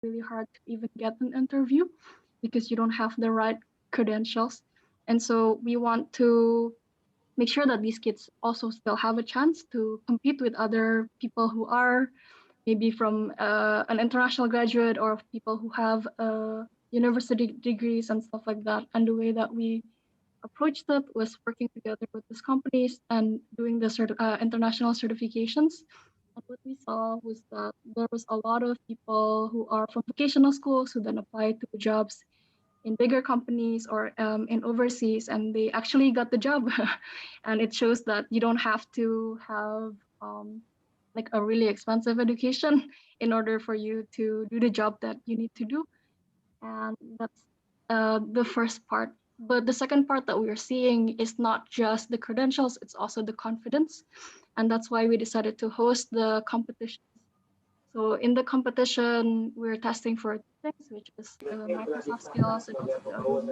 really hard to even get an interview because you don't have the right credentials. And so we want to make sure that these kids also still have a chance to compete with other people who are maybe from an international graduate or people who have university degrees and stuff like that. And the way that we approached it was working together with these companies and doing the international certifications. And what we saw was that there was a lot of people who are from vocational schools who then applied to jobs in bigger companies or in overseas, and they actually got the job. And it shows that you don't have to have like a really expensive education in order for you to do the job that you need to do. And that's the first part. But the second part that we are seeing is not just the credentials, it's also the confidence. And that's why we decided to host the competition. So in the competition, we're testing for things, which is the Microsoft skills and also the Adobe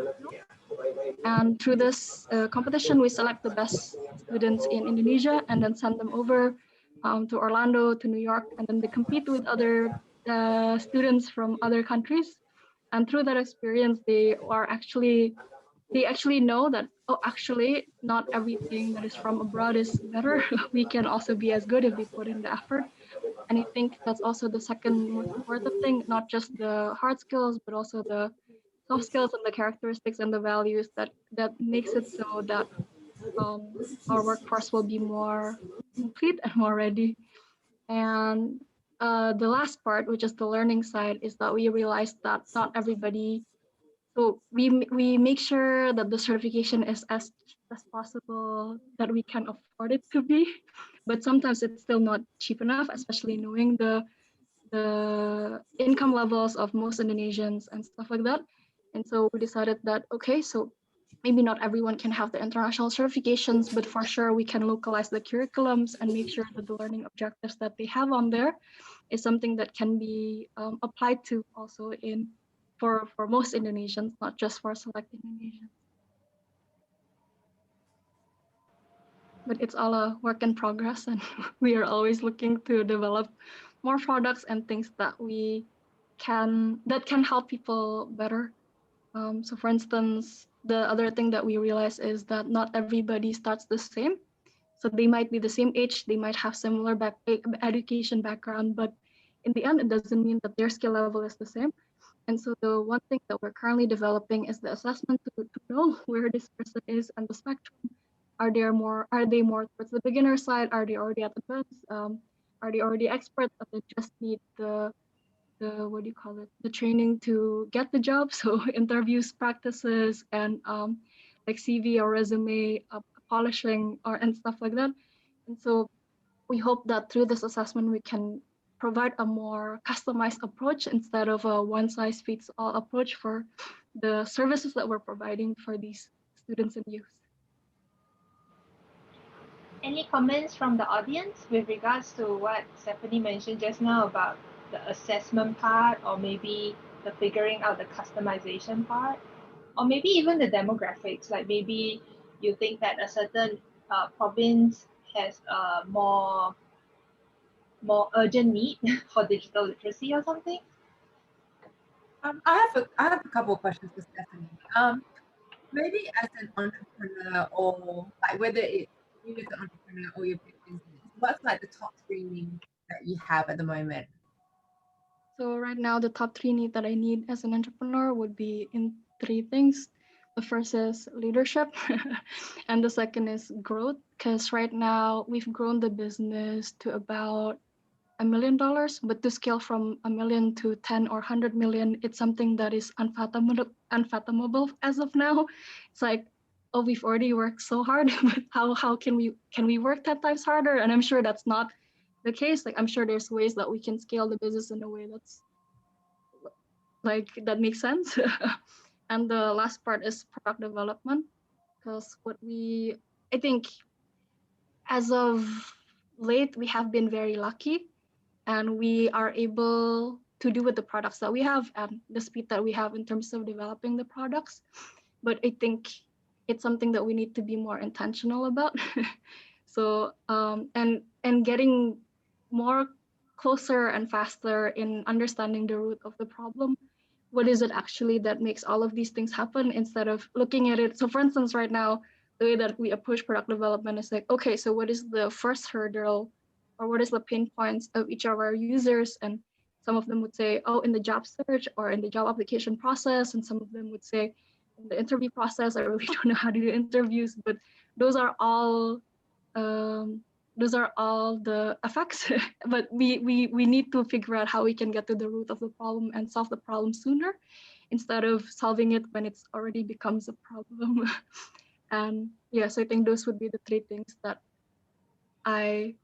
skills. And through this competition, we select the best students in Indonesia and then send them over to Orlando, to New York, and then they compete with other students from other countries. And through that experience, they actually know that, oh, actually not everything that is from abroad is better. We can also be as good if we put in the effort. And I think that's also the second most important thing, not just the hard skills, but also the soft skills and the characteristics and the values that makes it so that our workforce will be more complete and more ready. And the last part, which is the learning side, is that we realized that not everybody. So we make sure that the certification is as possible that we can afford it to be, but sometimes it's still not cheap enough, especially knowing the income levels of most Indonesians and stuff like that. And so we decided that, okay, so maybe not everyone can have the international certifications, but for sure we can localize the curriculums and make sure that the learning objectives that they have on there is something that can be applied to also for most Indonesians, not just for select Indonesians. But it's all a work in progress, and we are always looking to develop more products and things that can help people better. So for instance, the other thing that we realize is that not everybody starts the same. So they might be the same age, they might have similar education background, but in the end, it doesn't mean that their skill level is the same. And so the one thing that we're currently developing is the assessment to know where this person is on the spectrum. Are they more towards the beginner side? Are they already at advanced? Are they already experts? Or they just need the what do you call it, the training to get the job? So interviews, practices, and like CV or resume polishing or and stuff like that. And so we hope that through this assessment we can provide a more customized approach instead of a one size fits all approach for the services that we're providing for these students and youth. Any comments from the audience with regards to what Stephanie mentioned just now about the assessment part, or maybe the figuring out the customization part, or maybe even the demographics? Like maybe you think that a certain province has a more urgent need for digital literacy or something. I have a couple of questions for Stephanie. Maybe as an entrepreneur, or like whether it's you as an entrepreneur or your business, what's like the top 3 needs that you have at the moment? So right now, the top 3 needs that I need as an entrepreneur would be in 3 things. The first is leadership, and the second is growth. Because right now we've grown the business to about $1 million, but to scale from 1 million to 10 or 100 million, it's something that is unfathomable as of now. It's like, oh, we've already worked so hard, but how can we work 10 times harder? And I'm sure that's not the case. Like, I'm sure there's ways that we can scale the business in a way that's like that makes sense. And the last part is product development, because I think as of late, we have been very lucky and we are able to do with the products that we have and the speed that we have in terms of developing the products. But I think it's something that we need to be more intentional about. So and getting more closer and faster in understanding the root of the problem. What is it actually that makes all of these things happen, instead of looking at it? So for instance, right now, the way that we approach product development is like, okay, so what is the first hurdle, or what is the pain points of each of our users? And some of them would say, oh, in the job search or in the job application process. And some of them would say, in the interview process, I really don't know how to do interviews. But those are all um, the effects. But we need to figure out how we can get to the root of the problem and solve the problem sooner, instead of solving it when it's already becomes a problem. And yes, I think those would be the three things that I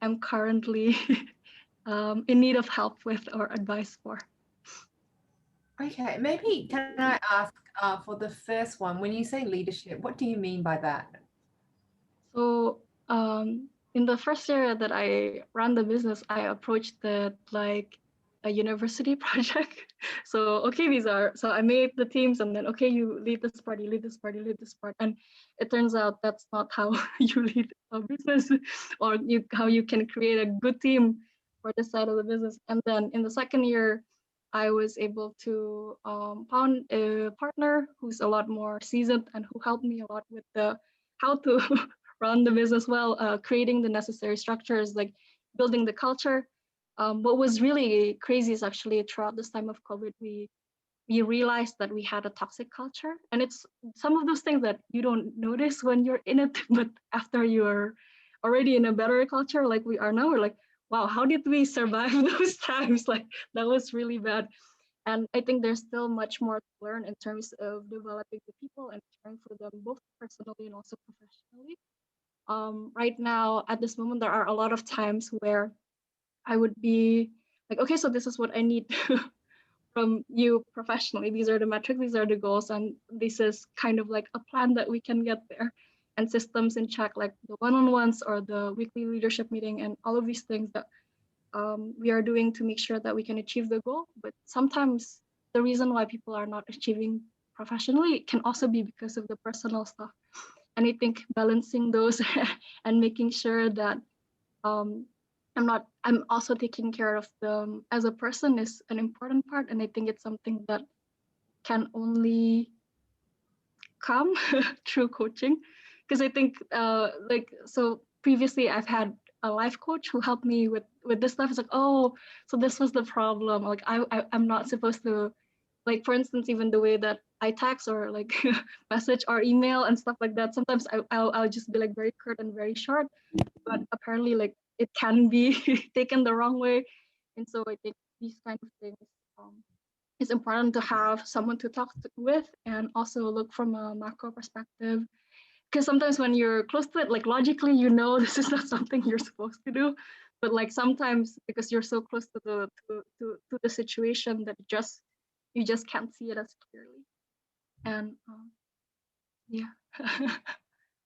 am currently in need of help with or advice for. Okay, maybe can I ask for the first one, when you say leadership, what do you mean by that? So in the first year that I ran the business, I approached it like a university project. So okay, so I made the teams, and then okay, you lead this part, you lead this part, you lead this part, and it turns out that's not how you lead a business, or how you can create a good team for this side of the business. And then in the second year, I was able to found a partner who's a lot more seasoned and who helped me a lot with the how to run the business well, creating the necessary structures, like building the culture. What was really crazy is actually throughout this time of COVID, we realized that we had a toxic culture, and it's some of those things that you don't notice when you're in it, but after you're already in a better culture, like we are now, we're like, wow, how did we survive those times? Like that was really bad. And I think there's still much more to learn in terms of developing the people and caring for them both personally and also professionally. Right now, at this moment, there are a lot of times where I would be like, okay, so this is what I need from you professionally. These are the metrics, these are the goals, and this is kind of like a plan that we can get there, and systems in check, like the one-on-ones or the weekly leadership meeting, and all of these things that we are doing to make sure that we can achieve the goal. But sometimes the reason why people are not achieving professionally can also be because of the personal stuff. And I think balancing those and making sure that um, I'm also taking care of them as a person is an important part. And I think it's something that can only come through coaching. Because I think so previously I've had a life coach who helped me with this stuff. It's like, oh, so this was the problem. Like I'm not supposed to, like, for instance, even the way that I text or like message or email and stuff like that. Sometimes I'll just be like very curt and very short, but apparently like it can be taken the wrong way. And so I think these kind of things it's important to have someone to talk with, and also look from a macro perspective. Because sometimes when you're close to it, like logically, you know this is not something you're supposed to do, but like sometimes because you're so close to the situation that you just can't see it as clearly. And yeah,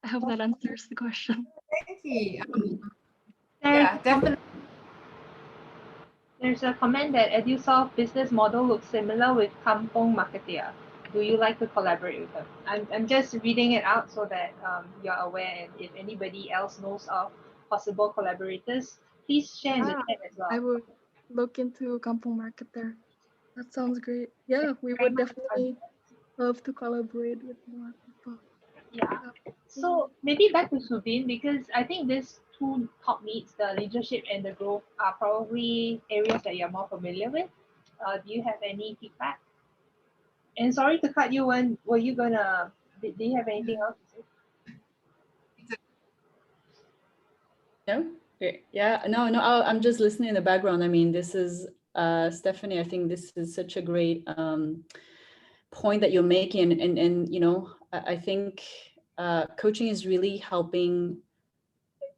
I hope that answers the question. Thank you. Yeah, definitely. There's a comment that EduSolve business model looks similar with Kampong Marketer. Do you like to collaborate with them? I'm just reading it out so that you're aware, and if anybody else knows of possible collaborators, please share in the chat as well. I would look into Kampong Marketer. That sounds great. Yeah, we would definitely love to collaborate with more people. Yeah. So maybe back to Subin, because I think these two top needs, the leadership and the growth, are probably areas that you're more familiar with. Do you have any feedback? And sorry to cut you. When were you gonna? Do you have anything else to say? No? Yeah, no, I'm just listening in the background. I mean, this is Stephanie, I think this is such a great point that you're making. And you know, I think coaching is really helping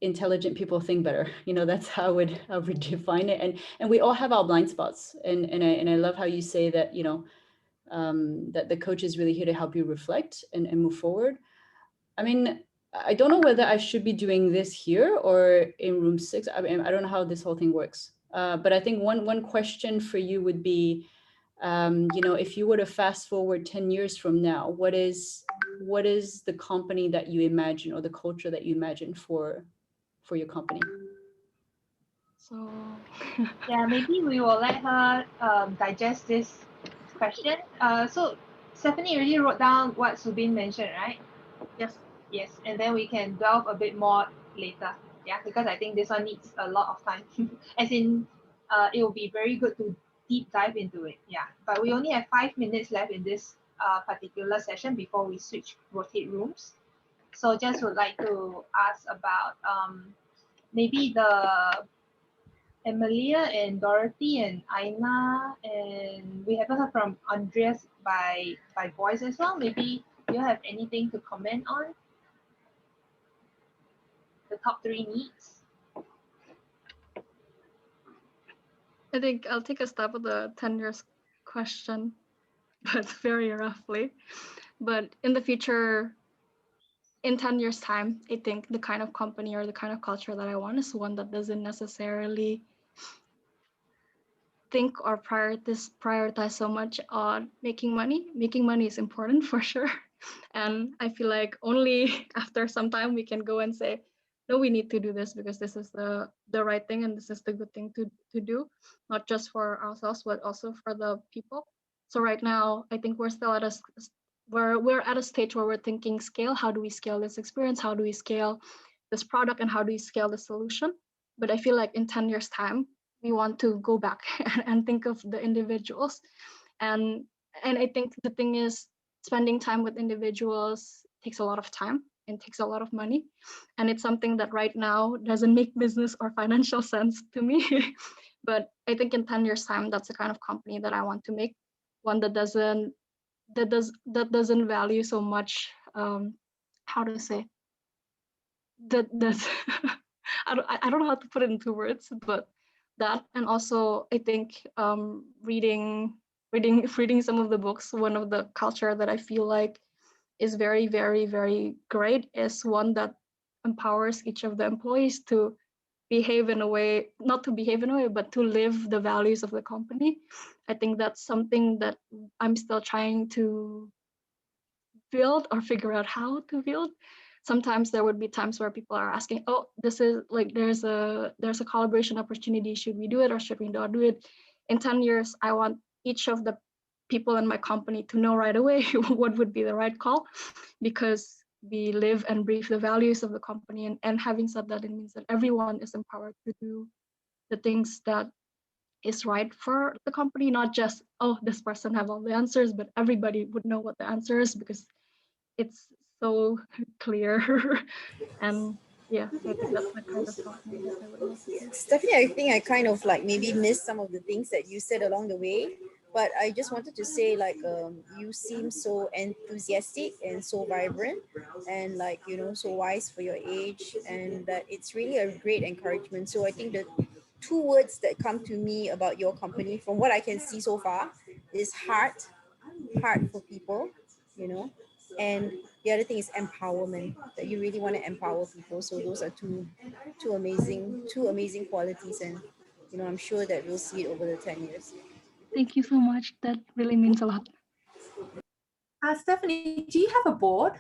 intelligent people think better. You know, that's how I would define it. And we all have our blind spots. And I love how you say that, you know, that the coach is really here to help you reflect and move forward. I mean, I don't know whether I should be doing this here or in room 6. I mean, I don't know how this whole thing works. But I think one question for you would be, you know, if you were to fast forward 10 years from now, what is the company that you imagine, or the culture that you imagine for your company? So Yeah, maybe we will let her digest this question. So Stephanie already wrote down what Subin mentioned, right? yes. Yes, and then we can delve a bit more later. Yeah, because I think this one needs a lot of time. As in, it will be very good to deep dive into it. Yeah, but we only have 5 minutes left in this particular session before we switch rotate rooms. So just would like to ask about maybe the Emilia and Dorothy and Aina, and we haven't heard from Andreas by voice as well. Maybe you have anything to comment on the top three needs? I think I'll take a stab at the 10 years question, but very roughly. But in the future, in 10 years' time, I think the kind of company or the kind of culture that I want is one that doesn't necessarily think or prioritize so much on making money. Making money is important for sure. And I feel like only after some time we can go and say, no, we need to do this because this is the right thing and this is the good thing to do, not just for ourselves, but also for the people. So right now, I think we're still at we're at a stage where we're thinking scale. How do we scale this experience? How do we scale this product? And how do we scale the solution? But I feel like in 10 years' time, we want to go back and think of the individuals. And I think the thing is, spending time with individuals takes a lot of time and takes a lot of money. And it's something that right now doesn't make business or financial sense to me. But I think in 10 years' time, that's the kind of company that I want to make, one that doesn't value so much how to say that I don't know how to put it into words, but that. And also I think reading some of the books, one of the culture that I feel like is very, very, very great is one that empowers each of the employees to behave in a way, not to behave in a way, but to live the values of the company. I think that's something that I'm still trying to build or figure out how to build. Sometimes there would be times where people are asking, oh, this is like there's a collaboration opportunity, should we do it or should we not do it? In 10 years, I want each of the people in my company to know right away what would be the right call, because we live and breathe the values of the company. And having said that, it means that everyone is empowered to do the things that is right for the company, not just, oh, this person have all the answers, but everybody would know what the answer is because it's so clear. And yeah, I think that's the kind of company that I would want to see. Stephanie, I think I kind of like maybe missed some of the things that you said along the way, but I just wanted to say like you seem so enthusiastic and so vibrant and like so wise for your age, and that it's really a great encouragement. So I think the two words that come to me about your company from what I can see so far is heart for people, you know, and the other thing is empowerment, that you really want to empower people. So those are two amazing qualities, and I'm sure that we'll see it over the 10 years. Thank you so much. That really means a lot. Stephanie, do you have a board?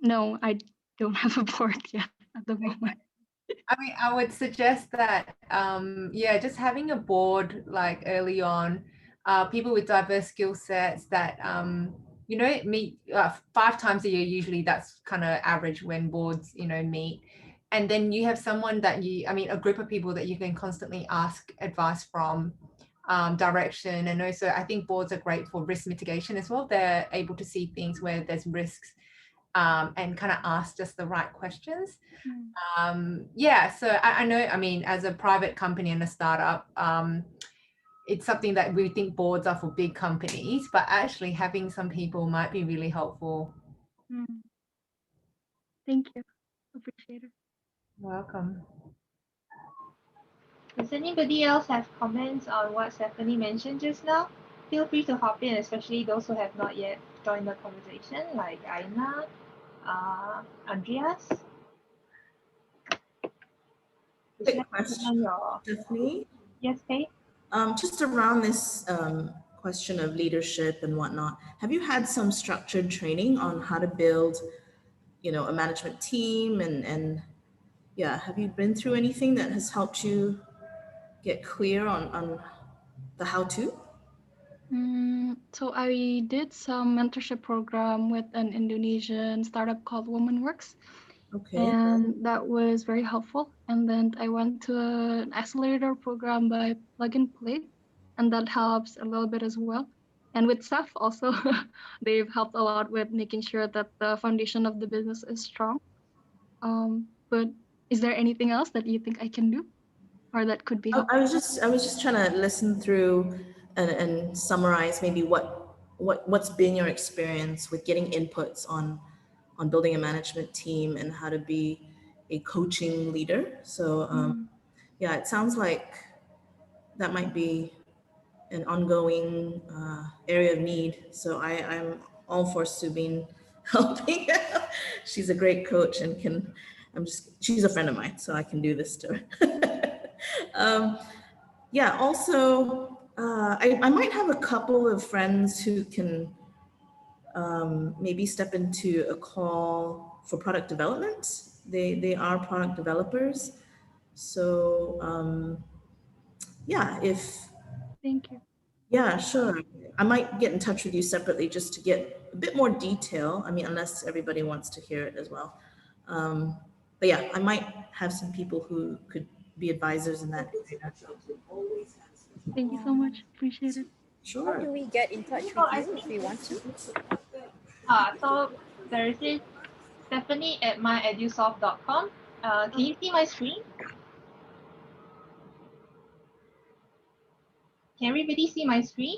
No, I don't have a board yet at the moment. I mean, I would suggest that, yeah, just having a board like early on, people with diverse skill sets that, meet 5 times a year. Usually that's kind of average when boards, meet. And then you have someone that a group of people that you can constantly ask advice from, direction. And also I think boards are great for risk mitigation as well. They're able to see things where there's risks, and kind of ask just the right questions. Yeah, so I know, as a private company and a startup, it's something that we think boards are for big companies, but actually having some people might be really helpful. Thank you. Appreciate it. Welcome. Does anybody else have comments on what Stephanie mentioned just now? Feel free to hop in, especially those who have not yet joined the conversation, like Aina, Andreas. Quick question, Stephanie. Yes, Kate? Just around this question of leadership and whatnot, have you had some structured training on how to build, a management team and yeah, have you been through anything that has helped you get clear on the how-to? So I did some mentorship program with an Indonesian startup called Womanworks, Okay. and that was very helpful. And then I went to an accelerator program by Plug and Play, and that helps a little bit as well. And with SETH also, they've helped a lot with making sure that the foundation of the business is strong. But is there anything else that you think I can do or that could be helpful? I was just trying to listen through and summarize maybe what's been your experience with getting inputs on building a management team and how to be a coaching leader. So yeah, it sounds like that might be an ongoing area of need. So I'm all for Subin helping. She's a great coach and she's a friend of mine, so I can do this to her. Yeah, also, I might have a couple of friends who can maybe step into a call for product development. They are product developers. So yeah, Thank you. yeah, sure. I might get in touch with you separately just to get a bit more detail. I mean, unless everybody wants to hear it as well. But yeah, I might have some people who could be advisors in that area. Thank you so much. Appreciate it. How do Sure. we get in touch So with I you if think we want to? so there is this Stephanie at MyEduSolve.com. Can you see my screen? Can everybody see my screen?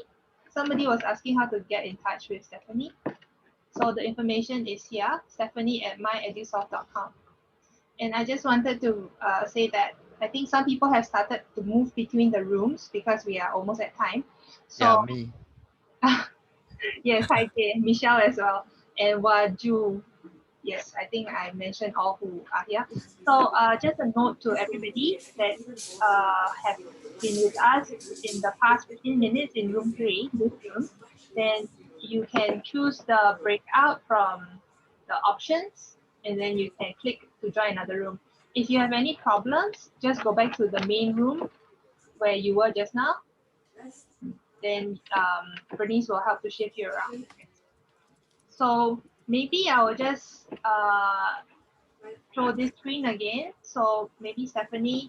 Somebody was asking how to get in touch with Stephanie. So the information is here, Stephanie at MyEduSolve.com. And I just wanted to say that I think some people have started to move between the rooms because we are almost at time. Yeah, So me. yes, hi Jay, Michelle as well, and Waju. Yes, I think I mentioned all who are here. So just a note to everybody that have been with us in the past 15 minutes in room 3, this room, then you can choose the breakout from the options and then you can click to join another room. If you have any problems, just go back to the main room where you were just now. Then Bernice will help to shift you around. So maybe I will just show this screen again. So maybe Stephanie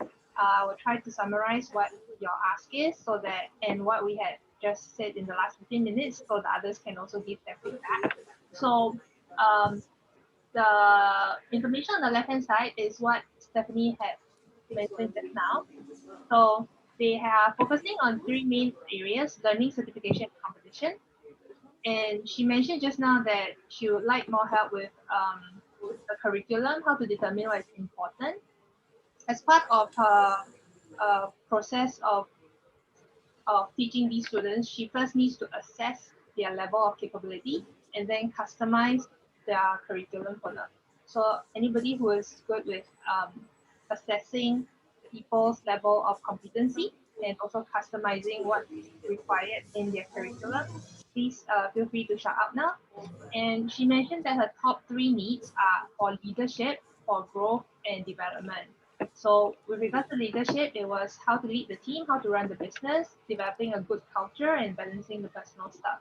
will try to summarize what your ask is so that and what we had just said in the last 15 minutes so the others can also give their feedback. So the information on the left hand side is what Stephanie had mentioned just now. So they are focusing on 3 main areas: learning, certification, and competition. And she mentioned just now that she would like more help with the curriculum, how to determine what is important. As part of her process of teaching these students, she first needs to assess their level of capability and then customize their curriculum for them. So anybody who is good with assessing people's level of competency and also customizing what is required in their curriculum, please feel free to shout out now. And she mentioned that her top 3 needs are for leadership, for growth, and development. So with regards to leadership, it was how to lead the team, how to run the business, developing a good culture, and balancing the personal stuff.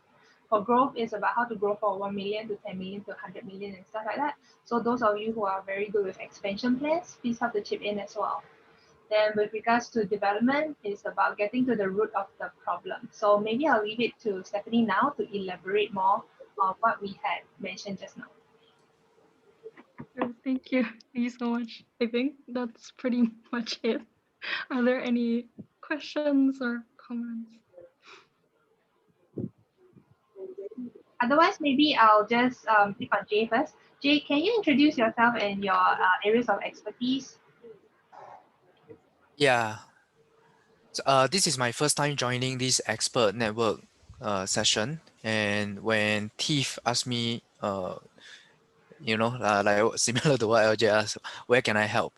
For growth, is about how to grow from 1 million to 10 million to 100 million and stuff like that. So those of you who are very good with expansion plans, please have to chip in as well. Then with regards to development, it's about getting to the root of the problem. So maybe I'll leave it to Stephanie now to elaborate more on what we had mentioned just now. Sure, thank you. Thank you so much. I think that's pretty much it. Are there any questions or comments? Otherwise, maybe I'll just pick on Jay first. Jay, can you introduce yourself and your areas of expertise? Yeah. So, this is my first time joining this expert network session, and when Tiff asked me, like similar to what LJ asked, where can I help?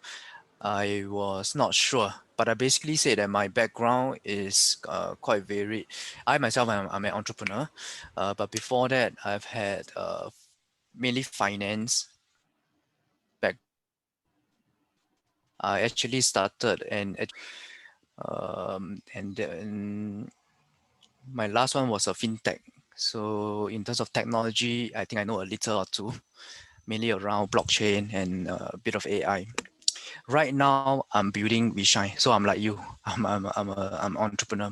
I was not sure, but I basically said that my background is quite varied. I myself, I'm an entrepreneur, but before that, I've had mainly finance back. I actually started and And then my last one was a fintech. So in terms of technology, I think I know a little or two, mainly around blockchain and a bit of AI. Right now, I'm building Vishine. So I'm like you. I'm an entrepreneur.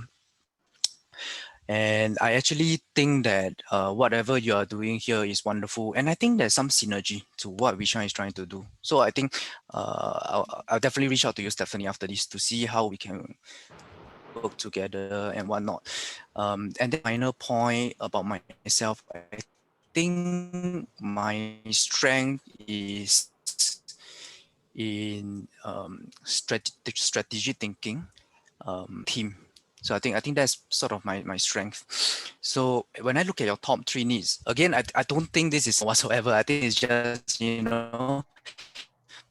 And I actually think that whatever you are doing here is wonderful. And I think there's some synergy to what Vishal is trying to do. So I think I'll definitely reach out to you, Stephanie, after this to see how we can work together and whatnot. And then final point about myself, I think my strength is in strategic thinking, team. So I think that's sort of my strength. So when I look at your top 3 needs, again, I don't think this is whatsoever. I think it's just,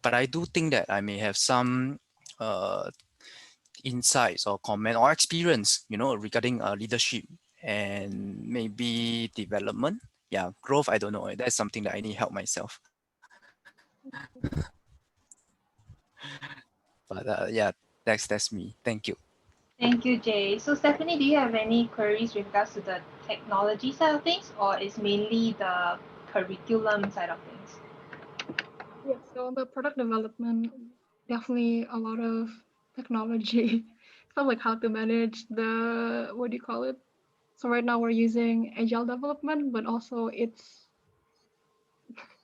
but I do think that I may have some insights or comment or experience, regarding leadership and maybe development. Yeah, growth, I don't know. That's something that I need help myself. But yeah, that's me. Thank you. Thank you, Jay. So Stephanie, do you have any queries with regards to the technology side of things, or is mainly the curriculum side of things? Yeah, so on the product development, definitely a lot of technology, stuff like how to manage the, what do you call it? So right now we're using agile development, but also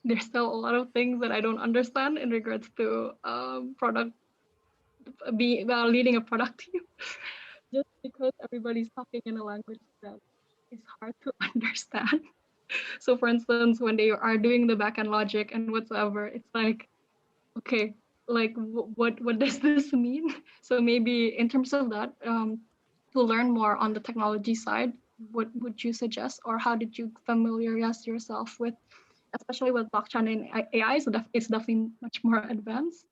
there's still a lot of things that I don't understand in regards to product, leading a product team, just because everybody's talking in a language that is hard to understand. So for instance, when they are doing the backend logic and whatsoever, it's like, okay, like what does this mean? So maybe in terms of that, to learn more on the technology side, what would you suggest, or how did you familiarize yourself with, especially with blockchain and AI? So it's definitely much more advanced.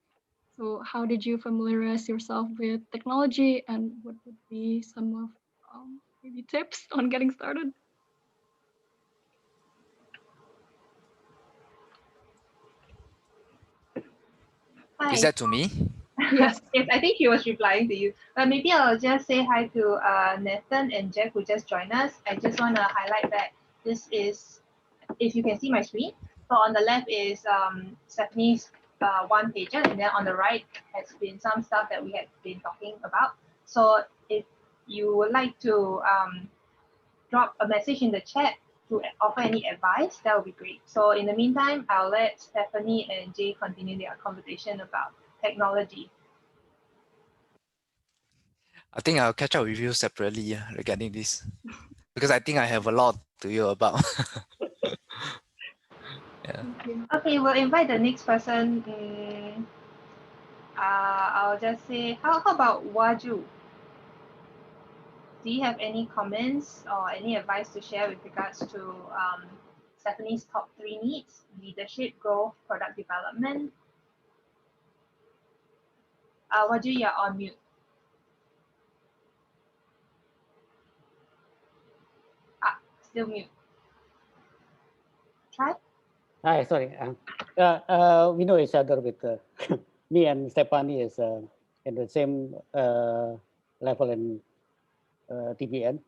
So how did you familiarize yourself with technology, and what would be some of maybe tips on getting started? Hi. Is that to me? Yes. Yes, I think he was replying to you. But maybe I'll just say hi to Nathan and Jeff who just joined us. I just want to highlight that this is, if you can see my screen, so on the left is Stephanie's one pager, and then on the right has been some stuff that we have been talking about. So if you would like to drop a message in the chat to offer any advice, that would be great. So in the meantime, I'll let Stephanie and Jay continue their conversation about technology. I think I'll catch up with you separately regarding this, because I think I have a lot to you about. Yeah. Okay, we'll invite the next person. I'll just say, how about Waju? Do you have any comments or any advice to share with regards to Stephanie's top 3 needs: leadership, growth, product development? Waju, you're on mute. Still mute. Try. Hi, sorry. We know each other with me and Stephanie is in the same level in TPN.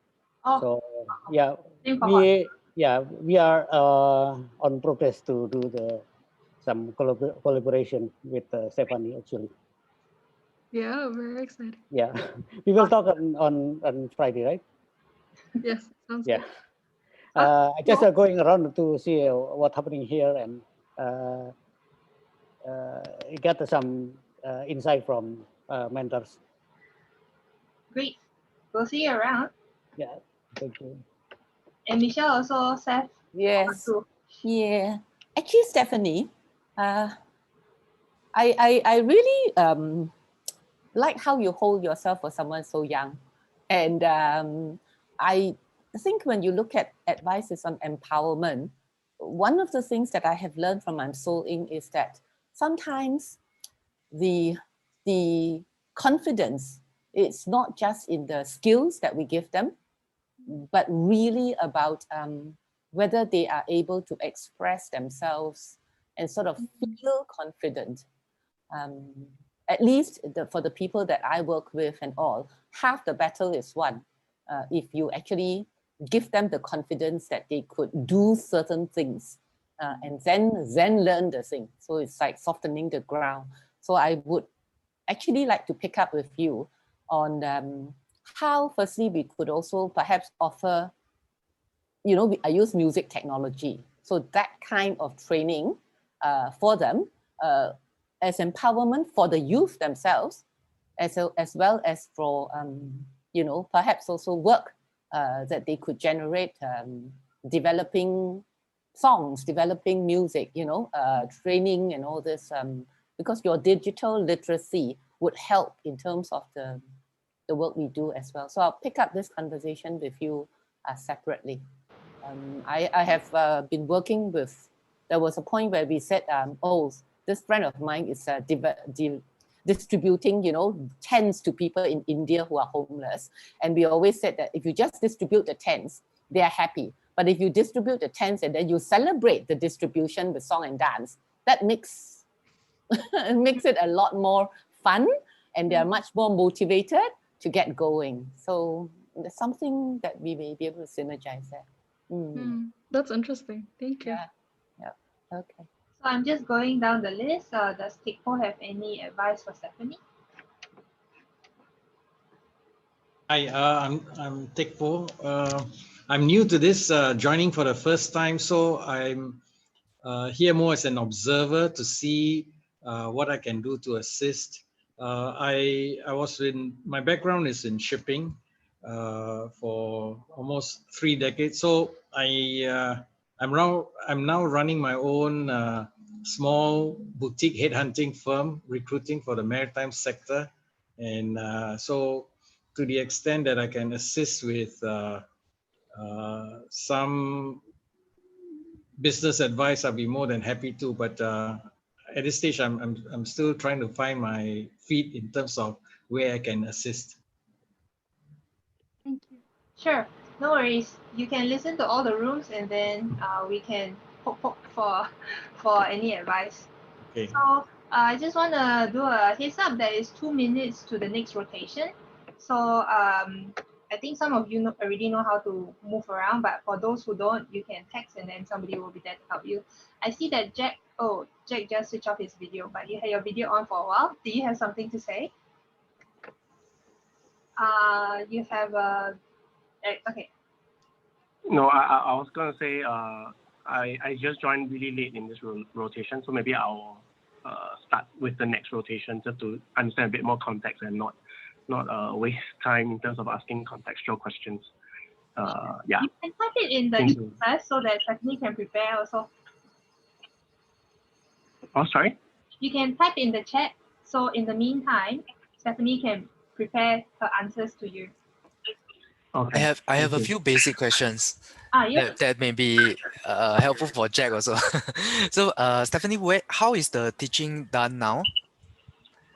Oh, So yeah, same cohort. we are on progress to do some collaboration with Stephanie actually. Yeah, very exciting. Yeah, we will talk on Friday, right? Yes, sounds Yeah. good. I just going around to see what's happening here and get some insight from mentors. Great. We'll see you around. Yeah, thank you. And Michelle also said, Yes. Yeah. Actually, Stephanie, I really like how you hold yourself for someone so young. And I think when you look at advices on empowerment, one of the things that I have learned from my Soul Inc. is that sometimes the confidence, it's not just in the skills that we give them, but really about whether they are able to express themselves and sort of feel confident. at least for the people that I work with and all, half the battle is won if you actually give them the confidence that they could do certain things and then learn the thing. So it's like softening the ground. So I would actually like to pick up with you on how firstly we could also perhaps offer, I use music technology. So that kind of training for them as empowerment for the youth themselves, as well as for, perhaps also work that they could generate, developing songs, developing music, training and all this, because your digital literacy would help in terms of the work we do as well. So I'll pick up this conversation with you separately. I have been working with, there was a point where we said, this friend of mine is distributing, tents to people in India who are homeless. And we always said that if you just distribute the tents, they are happy. But if you distribute the tents and then you celebrate the distribution with song and dance, that makes it a lot more fun, and they are much more motivated to get going. So there's something that we may be able to synergize there. That's interesting. Thank you. Yeah. Okay. So I'm just going down the list. Does Tikpo have any advice for Stephanie? Hi, I'm Tikpo. I'm new to this, joining for the first time, so I'm here more as an observer to see what I can do to assist. My background is in shipping for almost 3 decades. So I'm now running my own small boutique headhunting firm, recruiting for the maritime sector, and so to the extent that I can assist with some business advice, I'll be more than happy to. But at this stage, I'm still trying to find my feet in terms of where I can assist. Thank you. Sure, no worries. You can listen to all the rooms, and then we can poke for any advice. Okay. So I just want to do a heads up. There is 2 minutes to the next rotation. So I think some of you already know how to move around, but for those who don't, you can text and then somebody will be there to help you. I see that Jack just switched off his video, but you had your video on for a while. Do you have something to say? You have okay. No, I was going to say I just joined really late in this rotation, so maybe I'll start with the next rotation just to understand a bit more context and not waste time in terms of asking contextual questions. Yeah. You can type it in the chat first so that Stephanie can prepare also. Oh, sorry? You can type in the chat, so in the meantime, Stephanie can prepare her answers to you. Okay. I have a few basic questions Yeah. that may be helpful for Jack also. So Stephanie, how is the teaching done now?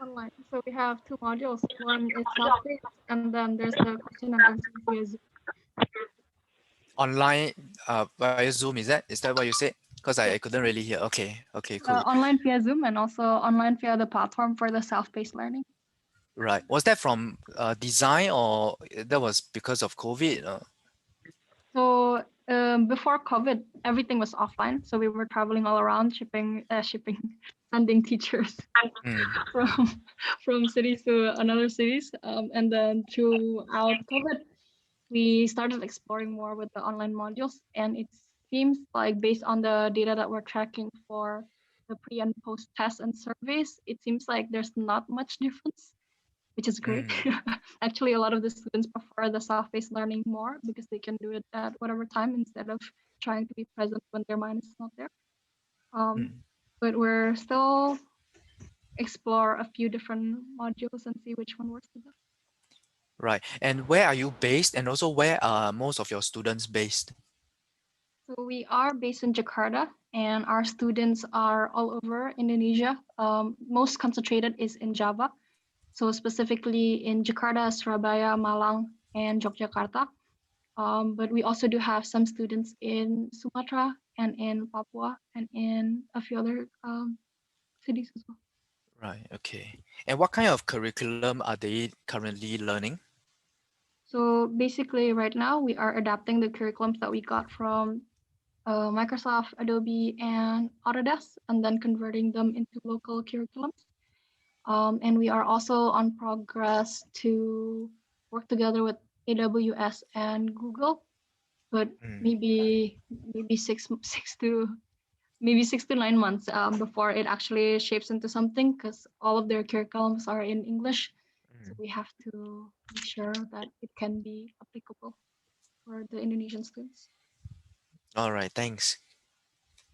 Online. So we have 2 modules. One is self-paced, and then there's the question and answer via Zoom. Online via Zoom, is that what you said? Because I couldn't really hear. Okay, cool. Online via Zoom and also online via the platform for the self-paced learning. Right. Was that from design, or that was because of COVID? So before COVID, everything was offline. So we were traveling all around, sending teachers from cities to another cities. And then throughout COVID, we started exploring more with the online modules. And it seems like based on the data that we're tracking for the pre and post tests and surveys, it seems like there's not much difference, which is great. Actually, a lot of the students prefer the self-paced learning more because they can do it at whatever time instead of trying to be present when their mind is not there. But we're still explore a few different modules and see which one works the best. Right. And where are you based? And also, where are most of your students based? So we are based in Jakarta, and our students are all over Indonesia. Most concentrated is in Java. So specifically in Jakarta, Surabaya, Malang, and Yogyakarta. But we also do have some students in Sumatra and in Papua and in a few other cities as well. Right. Okay. And what kind of curriculum are they currently learning? So basically, right now we are adapting the curriculums that we got from Microsoft, Adobe, and Autodesk, and then converting them into local curriculums. And we are also on progress to work together with AWS and Google, but maybe 6 to 9 months before it actually shapes into something, because all of their curriculums are in English. So we have to make sure that it can be applicable for the Indonesian students. All right. Thanks.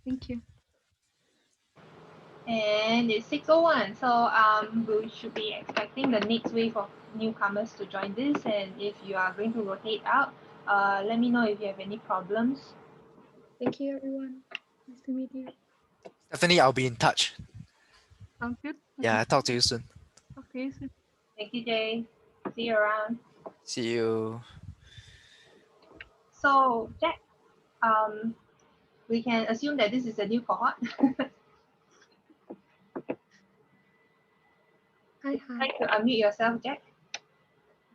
Thank you. And it's 6:01, so we should be expecting the next wave of newcomers to join this. And if you are going to rotate out, let me know if you have any problems. Thank you, everyone. Nice to meet you. Stephanie, I'll be in touch. Sounds good. Yeah, talk to you soon. Talk to you soon. Thank you, Jay. See you around. See you. So, Jack, we can assume that this is a new cohort. Hi. Try to unmute yourself, Jack.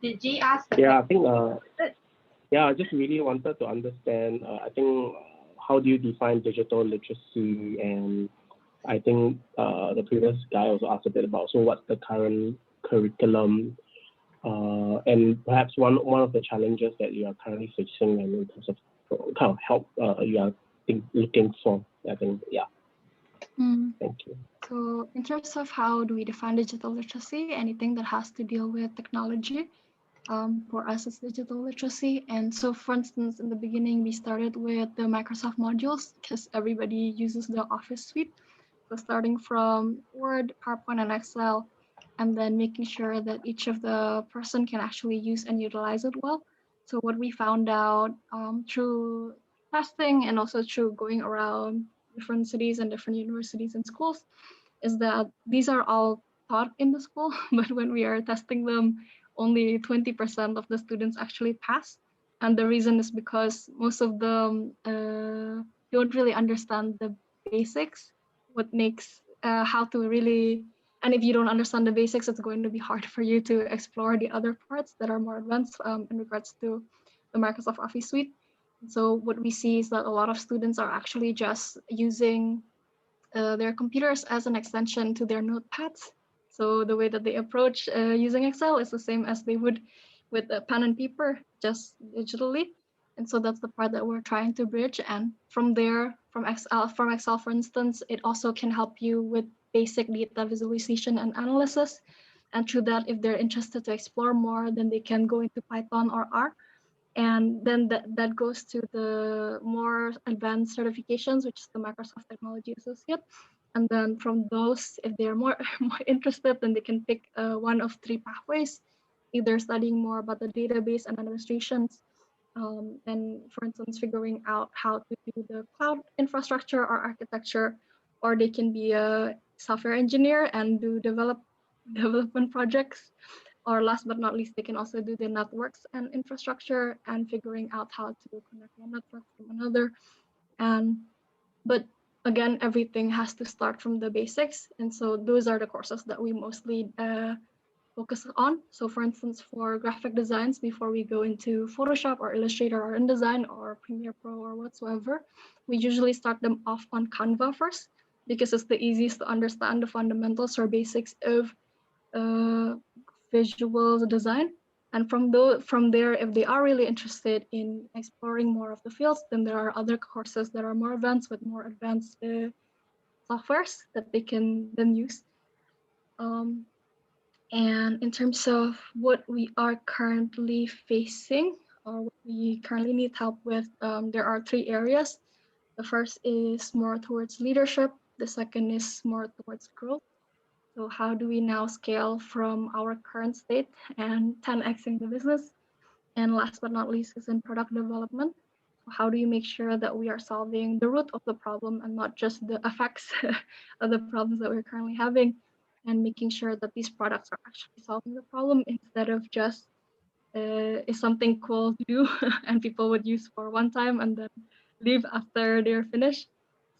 Did Jay ask the Yeah, I question? think, yeah, I just really wanted to understand, I think, how do you define digital literacy? And I think the previous guy also asked a bit about, so what's the current curriculum? And perhaps one of the challenges that you are currently facing and in terms of kind of help you are looking for, I think, yeah. Thank you. So in terms of how do we define digital literacy, anything that has to deal with technology, for us it's digital literacy. And so for instance, in the beginning, we started with the Microsoft modules because everybody uses the Office suite. So starting from Word, PowerPoint, and Excel, and then making sure that each of the person can actually use and utilize it well. So what we found out through testing and also through going around different cities and different universities and schools is that these are all taught in the school, but when we are testing them, only 20% of the students actually pass. And the reason is because most of them don't really understand the basics, what makes how to really, and if you don't understand the basics, it's going to be hard for you to explore the other parts that are more advanced in regards to the Microsoft Office suite. So what we see is that a lot of students are actually just using their computers as an extension to their notepads. So the way that they approach using Excel is the same as they would with a pen and paper, just digitally. And so that's the part that we're trying to bridge. And from there, from Excel, for instance, it also can help you with basic data visualization and analysis. And through that, if they're interested to explore more, then they can go into Python or R. And then that goes to the more advanced certifications, which is the Microsoft Technology Associate. And then from those, if they're more interested, then they can pick one of three pathways, either studying more about the database and administrations, and for instance, figuring out how to do the cloud infrastructure or architecture, or they can be a software engineer and do development projects. Or last but not least, they can also do the networks and infrastructure and figuring out how to connect one network from another. But again, everything has to start from the basics. And so those are the courses that we mostly focus on. So for instance, for graphic designs, before we go into Photoshop or Illustrator or InDesign or Premiere Pro or whatsoever, we usually start them off on Canva first, because it's the easiest to understand the fundamentals or basics of visual design. And from there, if they are really interested in exploring more of the fields, then there are other courses that are more advanced with more advanced softwares that they can then use. And in terms of what we are currently facing or what we currently need help with, there are three areas. The first is more towards leadership. The second is more towards growth. So how do we now scale from our current state and 10xing the business? And last but not least is in product development. So how do you make sure that we are solving the root of the problem and not just the effects of the problems that we're currently having, and making sure that these products are actually solving the problem instead of just is something cool to do and people would use for one time and then leave after they're finished.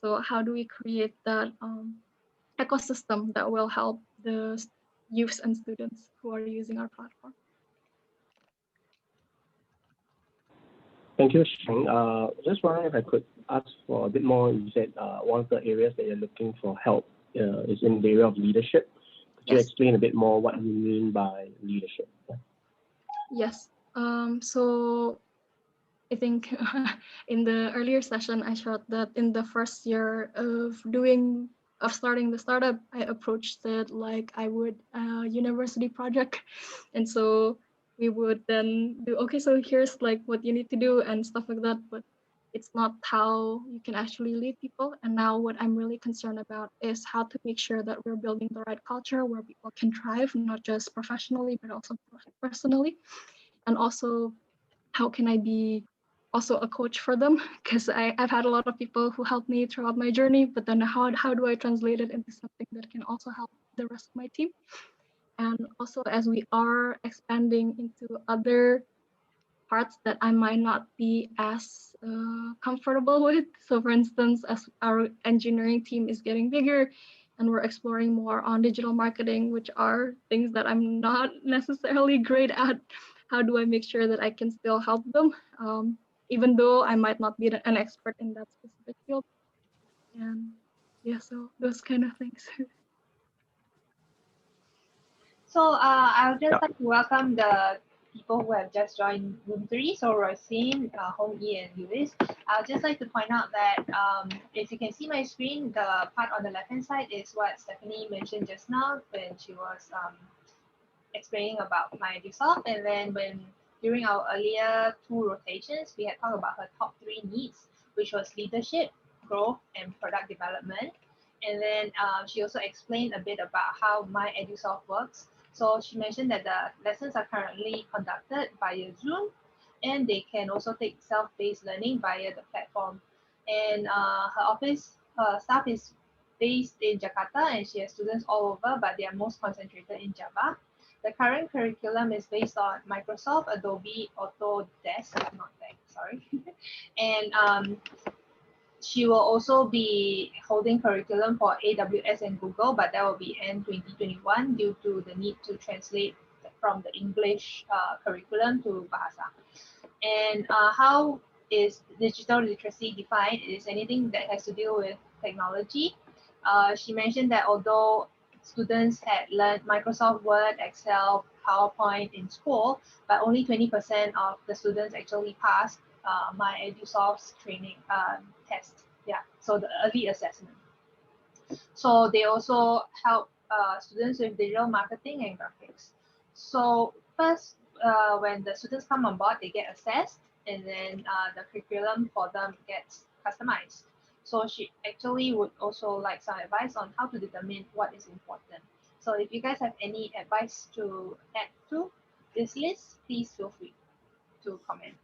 So how do we create that ecosystem that will help the youths and students who are using our platform. Thank you, Sheng. Just wondering if I could ask for a bit more. You said one of the areas that you're looking for help is in the area of leadership. Could you explain a bit more what you mean by leadership? Yes. So I think in the earlier session, I showed that in the first year of starting the startup, I approached it like I would a university project. And so we would then do, okay, so here's like what you need to do and stuff like that, but it's not how you can actually lead people. And now what I'm really concerned about is how to make sure that we're building the right culture where people can thrive, not just professionally, but also personally. And also, how can I be also a coach for them? Because I've had a lot of people who helped me throughout my journey, but then how do I translate it into something that can also help the rest of my team? And also, as we are expanding into other parts that I might not be as comfortable with. So for instance, as our engineering team is getting bigger and we're exploring more on digital marketing, which are things that I'm not necessarily great at, how do I make sure that I can still help them, even though I might not be an expert in that specific field? And yeah, so those kind of things. So I would just like to welcome the people who have just joined Room 3, so Rosine, Hong Yi, and Lewis. I'd just like to point out that if you can see my screen, the part on the left-hand side is what Stephanie mentioned just now when she was explaining about MyEduSolve. And then during our earlier 2 rotations, we had talked about her top 3 needs, which was leadership, growth, and product development. And then she also explained a bit about how MyEduSolve works. So she mentioned that the lessons are currently conducted via Zoom, and they can also take self-paced learning via the platform. And her staff is based in Jakarta, and she has students all over, but they are most concentrated in Java. The current curriculum is based on Microsoft, Adobe, Autodesk, not that, sorry. And she will also be holding curriculum for AWS and Google, but that will be end 2021 due to the need to translate from the English curriculum to Bahasa. And how is digital literacy defined? It is anything that has to do with technology. She mentioned that although students had learned Microsoft Word, Excel, PowerPoint in school, but only 20% of the students actually passed MyEduSolve's training test. Yeah, so the early assessment. So they also help students with digital marketing and graphics. So first, when the students come on board, they get assessed, and then the curriculum for them gets customized. So she actually would also like some advice on how to determine what is important. So if you guys have any advice to add to this list, please feel free to comment.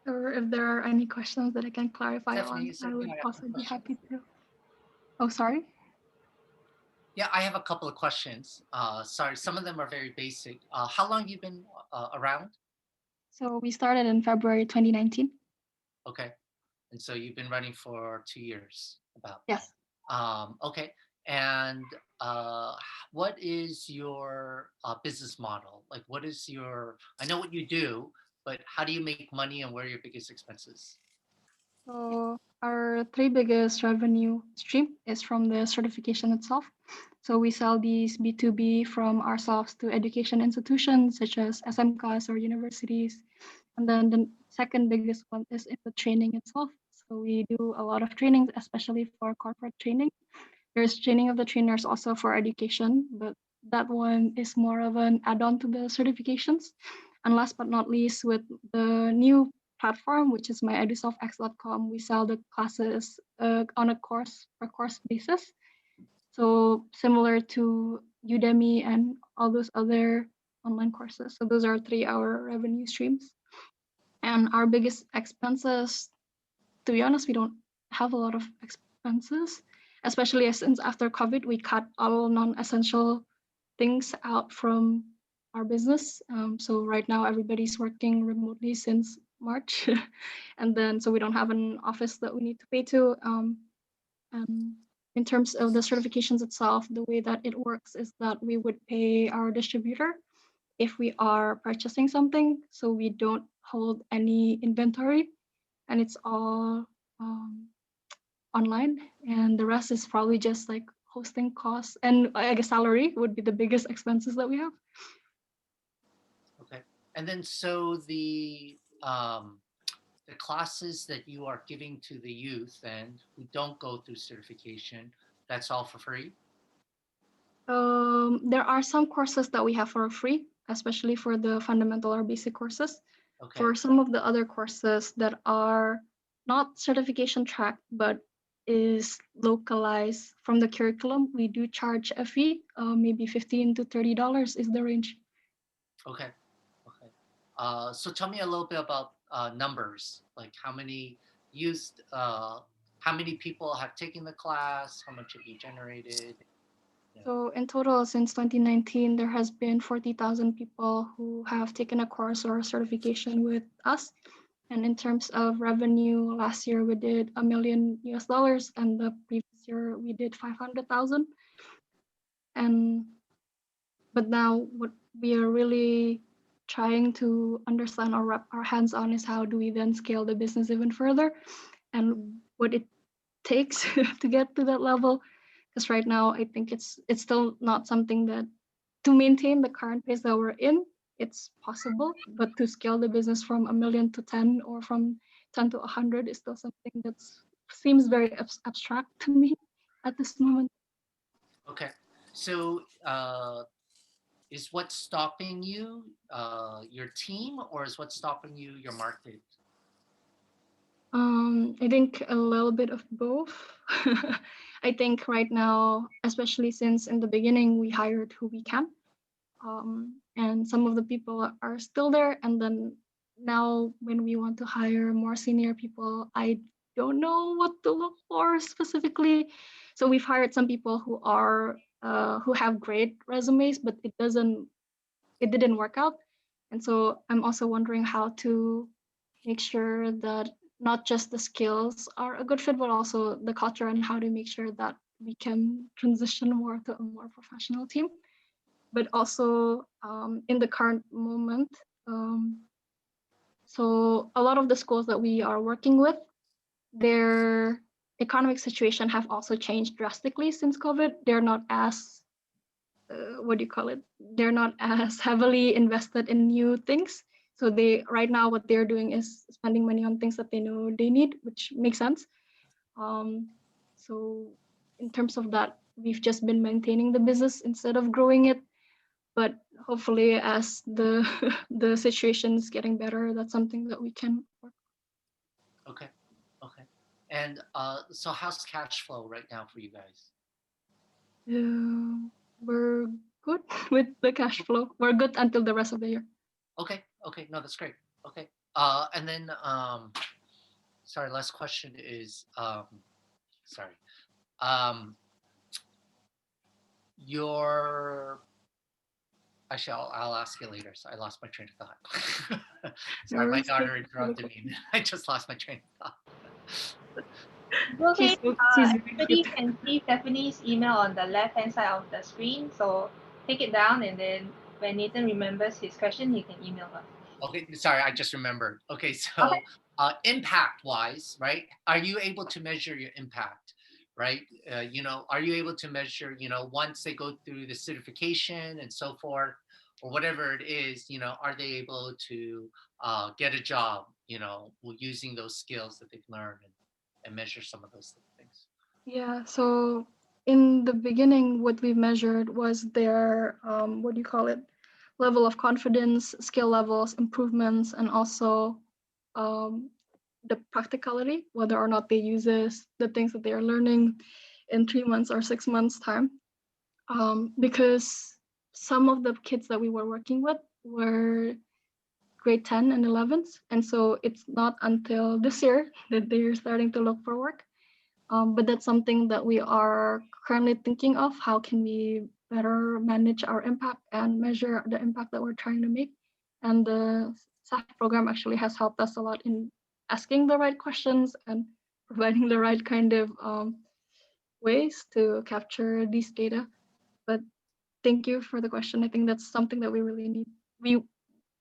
Or if there are any questions that I can clarify Stephanie, on, I would I have also a be question. happy to. Oh, sorry. Yeah, I have a couple of questions. Sorry, some of them are very basic. How long have you been around? So we started in February 2019. Okay, and so you've been running for 2 years, about. Yes. Okay, and what is your business model? Like, what is your? I know what you do, but how do you make money, and where are your biggest expenses? So our 3 biggest revenue stream is from the certification itself. So we sell these B2B from ourselves to education institutions such as SMKs or universities. And then the second biggest one is in the training itself. So we do a lot of trainings, especially for corporate training. There's training of the trainers also for education, but that one is more of an add-on to the certifications. And last but not least, with the new platform, which is MyEduSolveX.com, we sell the classes on a course per course basis. So similar to Udemy and all those other online courses. So those are 3 our revenue streams. And our biggest expenses, to be honest, we don't have a lot of expenses, especially since after COVID, we cut all non-essential things out from our business. So right now, everybody's working remotely since March. And then, so we don't have an office that we need to pay to. And in terms of the certifications itself, the way that it works is that we would pay our distributor if we are purchasing something, so we don't hold any inventory, and it's all online, and the rest is probably just like hosting costs, and I guess salary would be the biggest expenses that we have. Okay. And then so the classes that you are giving to the youth and who don't go through certification, that's all for free? There are some courses that we have for free, especially for the fundamental or basic courses. Okay. For some of the other courses that are not certification tracked, but is localized from the curriculum, we do charge a fee, maybe $15 to $30 is the range. Okay. Okay. So tell me a little bit about numbers, like how many youth, how many people have taken the class, how much have you generated? So in total, since 2019, there has been 40,000 people who have taken a course or a certification with us. And in terms of revenue, last year we did $1 million US, and the previous year we did 500,000. But now what we are really trying to understand or wrap our hands on is how do we then scale the business even further, and what it takes to get to that level. Because right now I think it's still not something that, to maintain the current pace that we're in, it's possible, but to scale the business from 1 million to 10 or from 10 to 100 is still something that seems very abstract to me at this moment. Okay. So is what's stopping you your team, or is what's stopping you your market? I think a little bit of both. I think right now, especially since in the beginning we hired who we can, and some of the people are still there, and then now when we want to hire more senior people, I don't know what to look for specifically. So we've hired some people who are who have great resumes, but it didn't work out, and so I'm also wondering how to make sure that not just the skills are a good fit, but also the culture, and how to make sure that we can transition more to a more professional team. But also in the current moment, so a lot of the schools that we are working with, their economic situation have also changed drastically since COVID. They're not as what do you call it? They're not as heavily invested in new things. So they right now what they're doing is spending money on things that they know they need, which makes sense. So in terms of that, we've just been maintaining the business instead of growing it. But hopefully, as the the situation is getting better, that's something that we can work. Okay. Okay. And so how's cash flow right now for you guys? We're good with the cash flow. We're good until the rest of the year. Okay. Okay. No, that's great. Okay. And then, sorry, last question is, sorry. Your, actually, I'll ask you later. So I lost my train of thought. Sorry, my daughter interrupted me. I just lost my train of thought. Okay, She's everybody can see Stephanie's email on the left-hand side of the screen. So take it down, and then when Nathan remembers his question, he can email us. Okay, sorry, I just remembered. Okay, so Okay. Impact-wise, right? Are you able to measure your impact, right? Are you able to measure, once they go through the certification and so forth, or whatever it is, are they able to get a job, using those skills that they've learned and measure some of those things? Yeah, so in the beginning, what we measured was their, what do you call it, level of confidence, skill levels, improvements, and also the practicality, whether or not they use the things that they are learning in 3 months or 6 months time. Because some of the kids that we were working with were grade 10 and 11s, and so it's not until this year that they're starting to look for work. But that's something that we are currently thinking of. How can we better manage our impact and measure the impact that we're trying to make? And the SETH program actually has helped us a lot in asking the right questions and providing the right kind of ways to capture these data. But thank you for the question. I think that's something that we really need. We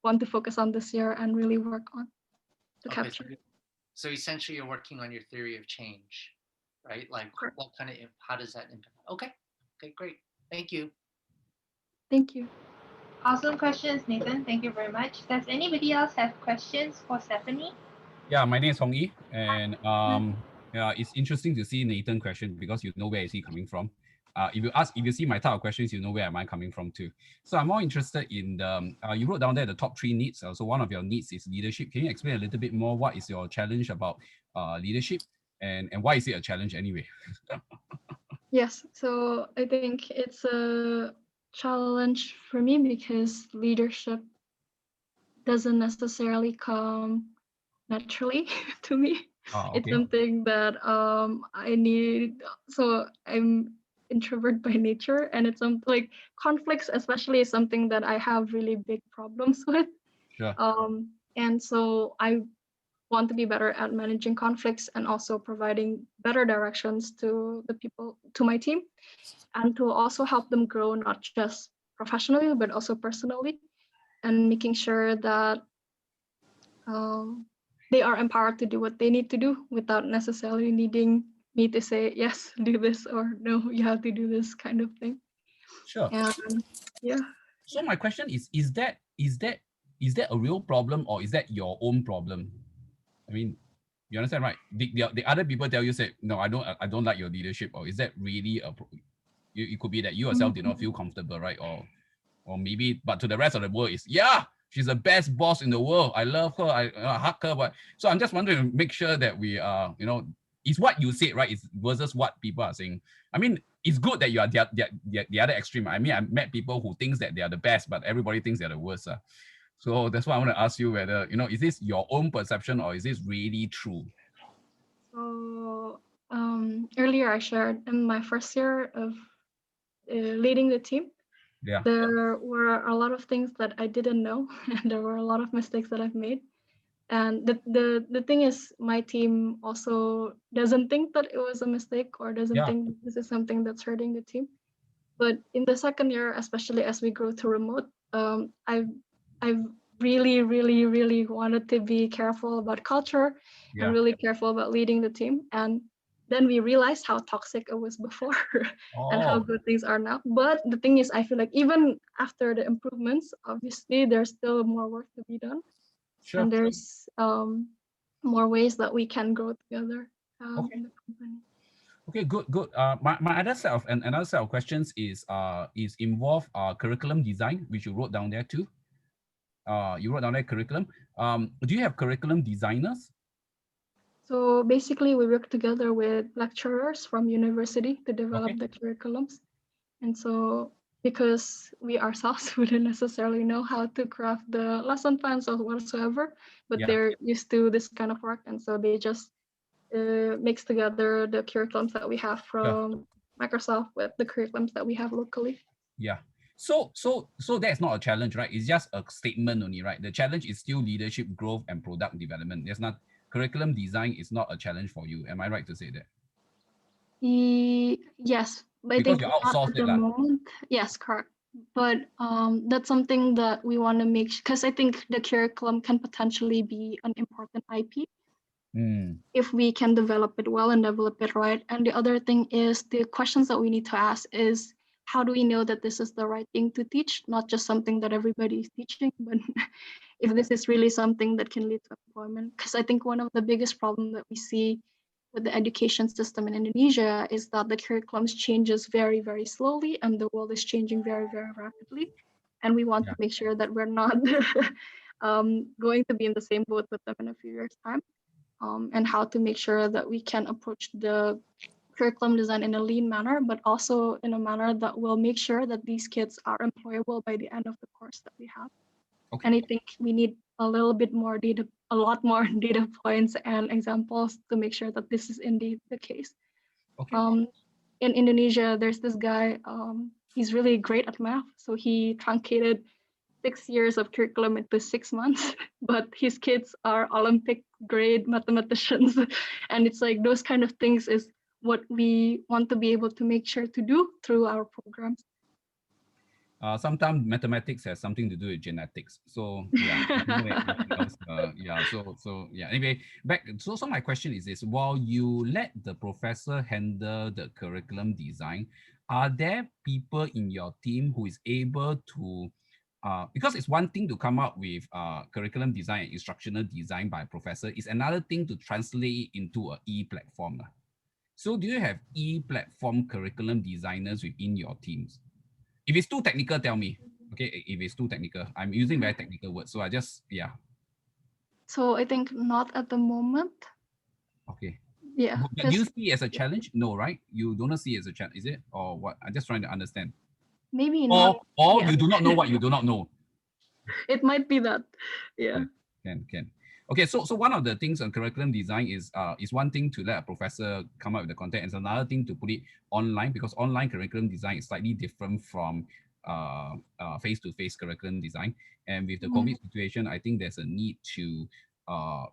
want to focus on this year and really work on to Okay, capture. so essentially you're working on your theory of change, right? Like Correct. what kind of, how does that impact? Okay, okay, great. Thank you. Thank you. Awesome questions, Nathan. Thank you very much. Does anybody else have questions for Stephanie? Yeah, my name is Hong Yi, and yeah, it's interesting to see Nathan question because you know where is he coming from. If you see my type of questions, you know where am I coming from too. So I'm more interested in the, you wrote down there the top 3 needs. So one of your needs is leadership. Can you explain a little bit more what is your challenge about leadership and why is it a challenge anyway? Yes, so I think it's a challenge for me because leadership doesn't necessarily come naturally to me. It's Okay. something that I need. So I'm introvert by nature, and it's like conflicts, especially, is something that I have really big problems with. Sure. And so I want to be better at managing conflicts and also providing better directions to the people, to my team, and to also help them grow not just professionally but also personally, and making sure that they are empowered to do what they need to do without necessarily needing me to say, yes, do this, or no, you have to do this kind of thing. Sure. And yeah. So my question is that a real problem or is that your own problem? I mean, you understand, right? The other people tell you, say, no, I don't like your leadership, or is that really it could be that you yourself did not feel comfortable, right? Or maybe, but to the rest of the world is, yeah, she's the best boss in the world. I love her. I hug her. But so I'm just wondering to make sure that we are, it's what you said, right? It's versus what people are saying. I mean, it's good that you are the other extreme. I mean, I met people who thinks that they are the best, but everybody thinks they're the worst. So that's why I want to ask you whether, is this your own perception or is this really true? So earlier I shared in my first year of leading the team, there were a lot of things that I didn't know, and there were a lot of mistakes that I've made. And the thing is, my team also doesn't think that it was a mistake or doesn't think this is something that's hurting the team. But in the second year, especially as we grow to remote, I've really, really, really wanted to be careful about culture and really careful about leading the team. And then we realized how toxic it was before and how good things are now. But the thing is, I feel like even after the improvements, obviously there's still more work to be done. Sure. And there's more ways that we can grow together in the company. Okay, good. My other set of another set of questions is involve curriculum design, which you wrote down there too. You wrote down there curriculum. Do you have curriculum designers? So basically, we work together with lecturers from university to develop the curriculums. And so because we ourselves wouldn't necessarily know how to craft the lesson plans or whatsoever, but they're used to this kind of work. And so they just mix together the curriculums that we have from Microsoft with the curriculums that we have locally. Yeah. So that's not a challenge, right? It's just a statement only, right? The challenge is still leadership, growth, and product development. There's not curriculum design is not a challenge for you. Am I right to say that? Yes, but I think you outsourced at the moment, yes, correct. But that's something that we want to make, because I think the curriculum can potentially be an important IP if we can develop it well and develop it right. And the other thing is the questions that we need to ask is, how do we know that this is the right thing to teach, not just something that everybody is teaching, but if this is really something that can lead to employment? Because I think one of the biggest problems that we see with the education system in Indonesia is that the curriculums changes very, very slowly, and the world is changing very, very rapidly. And we want to make sure that we're not going to be in the same boat with them in a few years' time, and how to make sure that we can approach the curriculum design in a lean manner, but also in a manner that will make sure that these kids are employable by the end of the course that we have. And I think we need a lot more data points and examples to make sure that this is indeed the case. In Indonesia, there's this guy, he's really great at math. So he truncated 6 years of curriculum into 6 months, but his kids are Olympic grade mathematicians. And it's like those kind of things is what we want to be able to make sure to do through our programs. Sometimes mathematics has something to do with genetics. So yeah, yeah. So yeah. Anyway, back. So my question is this: while you let the professor handle the curriculum design, are there people in your team who is able to? Because it's one thing to come up with curriculum design and instructional design by a professor. It's another thing to translate it into an e-platform. So do you have e-platform curriculum designers within your teams? If it's too technical, tell me. Okay, if it's too technical, I'm using very technical words. So I just, yeah. So I think not at the moment. Okay. Yeah. But do you see it as a challenge? No, right? You don't see it as a challenge, is it? Or what? I'm just trying to understand. Maybe not. Or yet. you do not know what you do not know. It might be that. Yeah. Can. Okay, so one of the things on curriculum design is one thing to let a professor come up with the content, and another thing to put it online, because online curriculum design is slightly different from face-to-face curriculum design. And with the COVID situation, I think there's a need to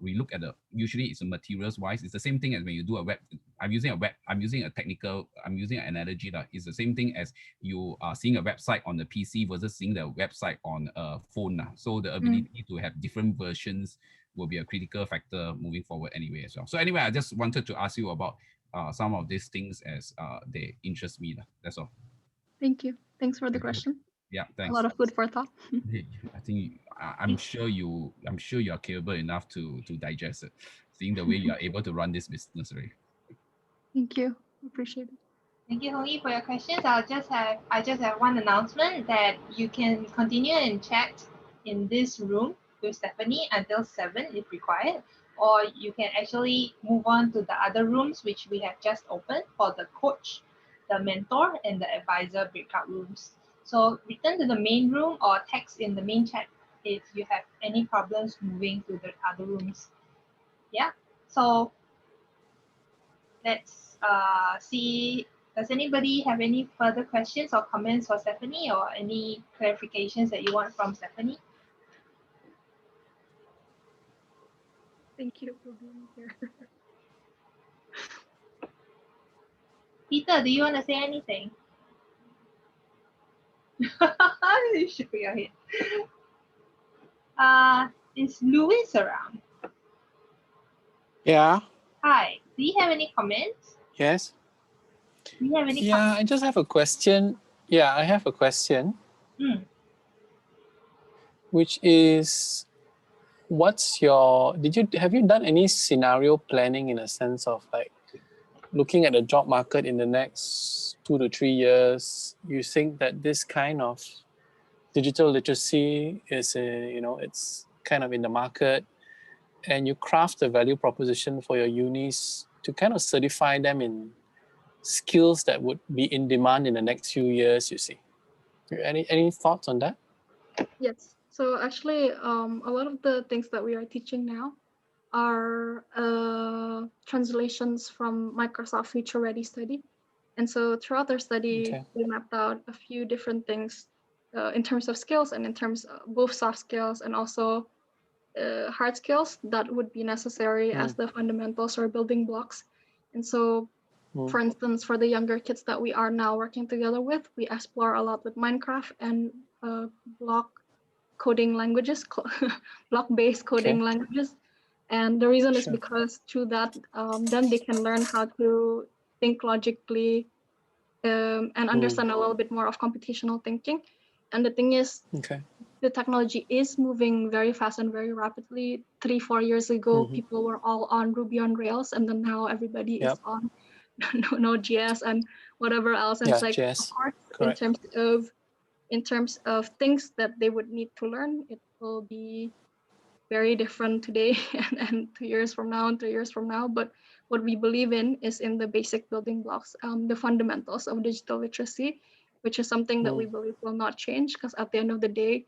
relook at usually it's a materials wise. It's the same thing as when you do a web. I'm using an analogy that it's the same thing as you are seeing a website on the PC versus seeing the website on a phone. So the ability to have different versions will be a critical factor moving forward anyway as well. So anyway, I just wanted to ask you about some of these things as they interest me. That's all. Thank you. Thanks for the question. Yeah, thanks. A lot of food for thought. I think I'm sure you are capable enough to digest it, seeing the way you are able to run this business, right? Thank you. Appreciate it. Thank you, Hong Yi, for your questions. I just have one announcement that you can continue and chat in this room with Stephanie until 7 if required, or you can actually move on to the other rooms which we have just opened for the coach, the mentor, and the advisor breakout rooms. So return to the main room or text in the main chat if you have any problems moving to the other rooms. Yeah, so let's see. Does anybody have any further questions or comments for Stephanie, or any clarifications that you want from Stephanie? Thank you for being here. Peter, do you want to say anything? You shook your head. Is Louis around? Yeah. Hi. Do you have any comments? Yes. Do you have any I just have a question. Yeah, I have a question. Which is, have you done any scenario planning in a sense of like looking at the job market in the next 2 to 3 years? You think that this kind of digital literacy is it's kind of in the market, and you craft a value proposition for your unis to kind of certify them in skills that would be in demand in the next few years, you see. Any thoughts on that? Yes. So actually, a lot of the things that we are teaching now are translations from Microsoft Future Ready study. And so throughout our study, we mapped out a few different things in terms of skills and in terms of both soft skills and also hard skills that would be necessary as the fundamentals or building blocks. And so, for instance, for the younger kids that we are now working together with, we explore a lot with Minecraft and block coding languages, block-based coding languages. And the reason is because through that, then they can learn how to think logically and understand a little bit more of computational thinking. And the thing is, the technology is moving very fast and very rapidly. 3-4 years ago, people were all on Ruby on Rails, and then now everybody is on Node.js and whatever else. And it's like, of course, in terms of things that they would need to learn, it will be very different today and 2 years from now and 3 years from now. But what we believe in is in the basic building blocks, the fundamentals of digital literacy, which is something that we believe will not change, because at the end of the day,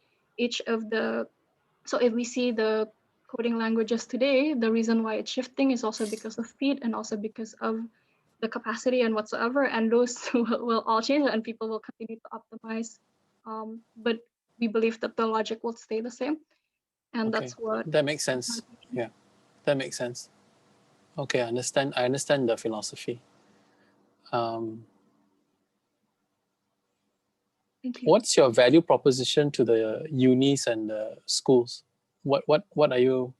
so if we see the coding languages today, the reason why it's shifting is also because of speed and also because of the capacity and whatsoever, and those will all change and people will continue to optimize. But we believe that the logic will stay the same. And that's what... That makes sense. Yeah, that makes sense. Okay, I understand the philosophy. Thank you. What's your value proposition to the unis and the schools? What are you,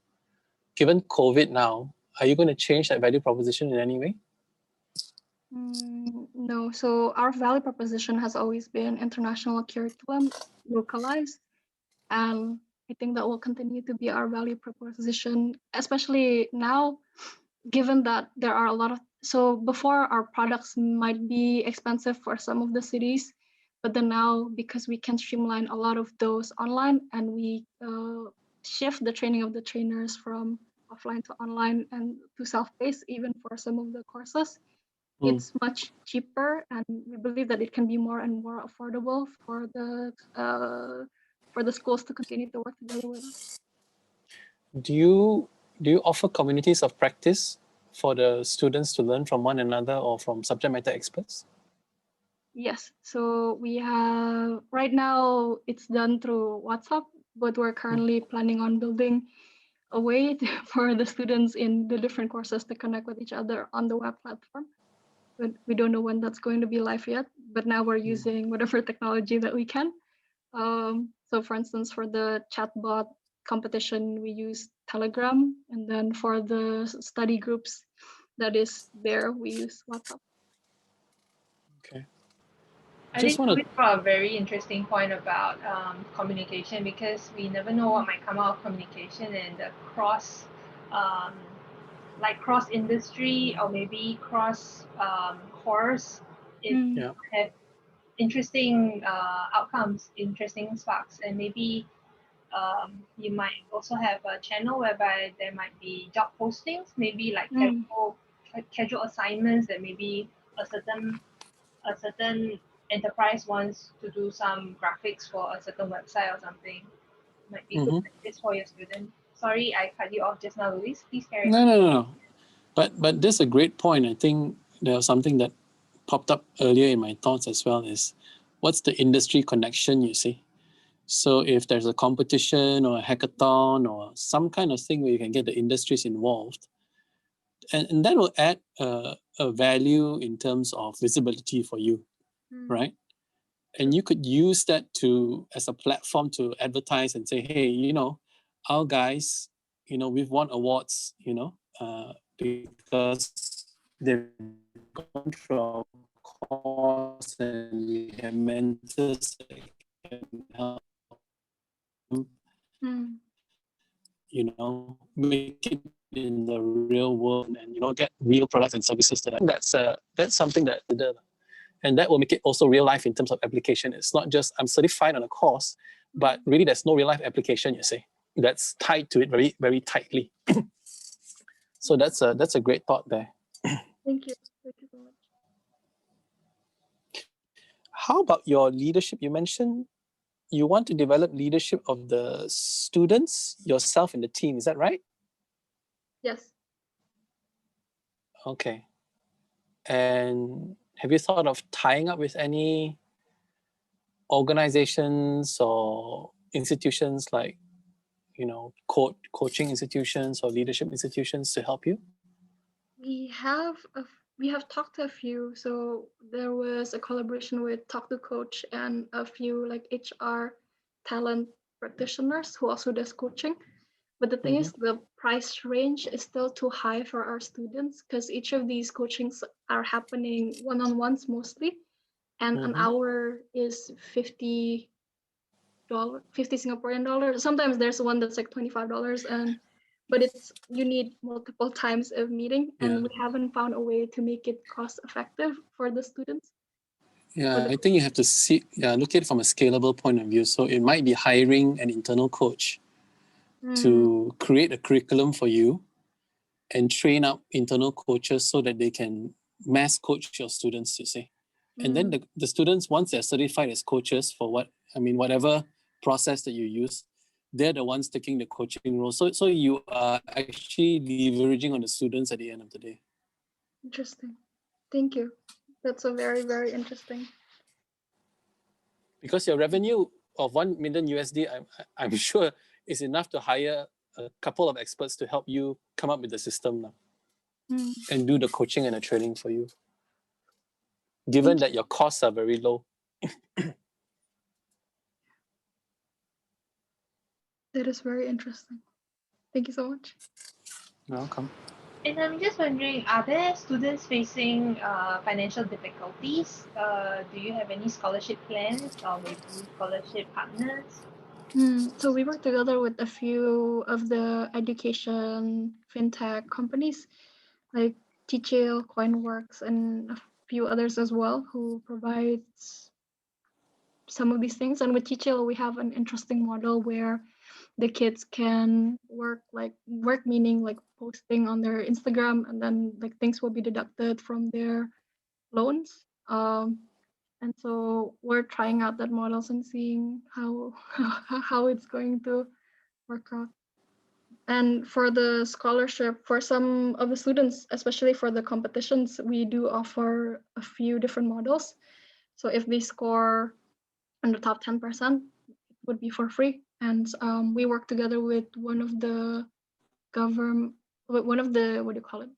given COVID now, are you going to change that value proposition in any way? No, so our value proposition has always been international curriculum, localized, and I think that will continue to be our value proposition, especially now, given that there are a lot of, so before our products might be expensive for some of the cities, but then now because we can streamline a lot of those online and we shift the training of the trainers from offline to online and to self-paced even for some of the courses, it's much cheaper, and we believe that it can be more and more affordable for the schools to continue to work together with us. Do you offer communities of practice for the students to learn from one another or from subject matter experts? Yes, so we have, right now it's done through WhatsApp, but we're currently planning on building a way for the students in the different courses to connect with each other on the web platform. But we don't know when that's going to be live yet, but now we're using whatever technology that we can. So for instance, for the chatbot competition, we use Telegram, and then for the study groups that is there, we use WhatsApp. Okay. I think we brought a very interesting point about communication, because we never know what might come out of communication, and the like cross industry or maybe cross course, it have interesting outcomes, interesting sparks, and maybe you might also have a channel whereby there might be job postings, maybe like casual assignments that maybe a certain enterprise wants to do some graphics for a certain website or something. Might be good practice for your student. Sorry, I cut you off just now, Luis. Please carry on. No. But this is a great point. I think there was something that popped up earlier in my thoughts as well, is what's the industry connection, you see? So if there's a competition or a hackathon or some kind of thing where you can get the industries involved, and that will add a value in terms of visibility for you, right? And you could use that as a platform to advertise and say, hey, our guys, we've won awards, because they've gone through our course and we have mentors that can help, make it in the real world and, get real products and services to that. That's something that, and that will make it also real life in terms of application. It's not just I'm certified on a course, but really there's no real life application, you see, that's tied to it very, very tightly. So that's a great thought there. Thank you. Thank you so much. How about your leadership? You mentioned you want to develop leadership of the students, yourself and the team. Is that right? Yes. Okay. And have you thought of tying up with any organizations or institutions like, coaching institutions or leadership institutions to help you? We have talked to a few. So there was a collaboration with Talk to Coach and a few like HR talent practitioners who also does coaching. But the thing is, the price range is still too high for our students, because each of these coachings are happening one-on-ones mostly, and an hour is $50 Singaporean dollars. Sometimes there's one that's like $25, but you need multiple times of meeting, and we haven't found a way to make it cost effective for the students. Yeah, I think you have to look at it from a scalable point of view. So it might be hiring an internal coach to create a curriculum for you and train up internal coaches so that they can mass coach your students, you see. And then the students, once they're certified as coaches for whatever process that you use, they're the ones taking the coaching role. So you are actually leveraging on the students at the end of the day. Interesting. Thank you. That's a very, very interesting. Because your revenue of $1 million USD, I'm sure is enough to hire a couple of experts to help you come up with the system now and do the coaching and the training for you. given that your costs are very low. That is very interesting. Thank you so much. You're welcome. And I'm just wondering, are there students facing financial difficulties? Do you have any scholarship plans or maybe scholarship partners? So we work together with a few of the education fintech companies like Teachill, Coinworks, and a few others as well who provides some of these things. And with Teachill, we have an interesting model where the kids can work meaning like posting on their Instagram, and then like things will be deducted from their loans. And so we're trying out that models and seeing how it's going to work out. And for the scholarship, for some of the students, especially for the competitions, we do offer a few different models. So if they score in the top 10%, it would be for free. And we work together with one of the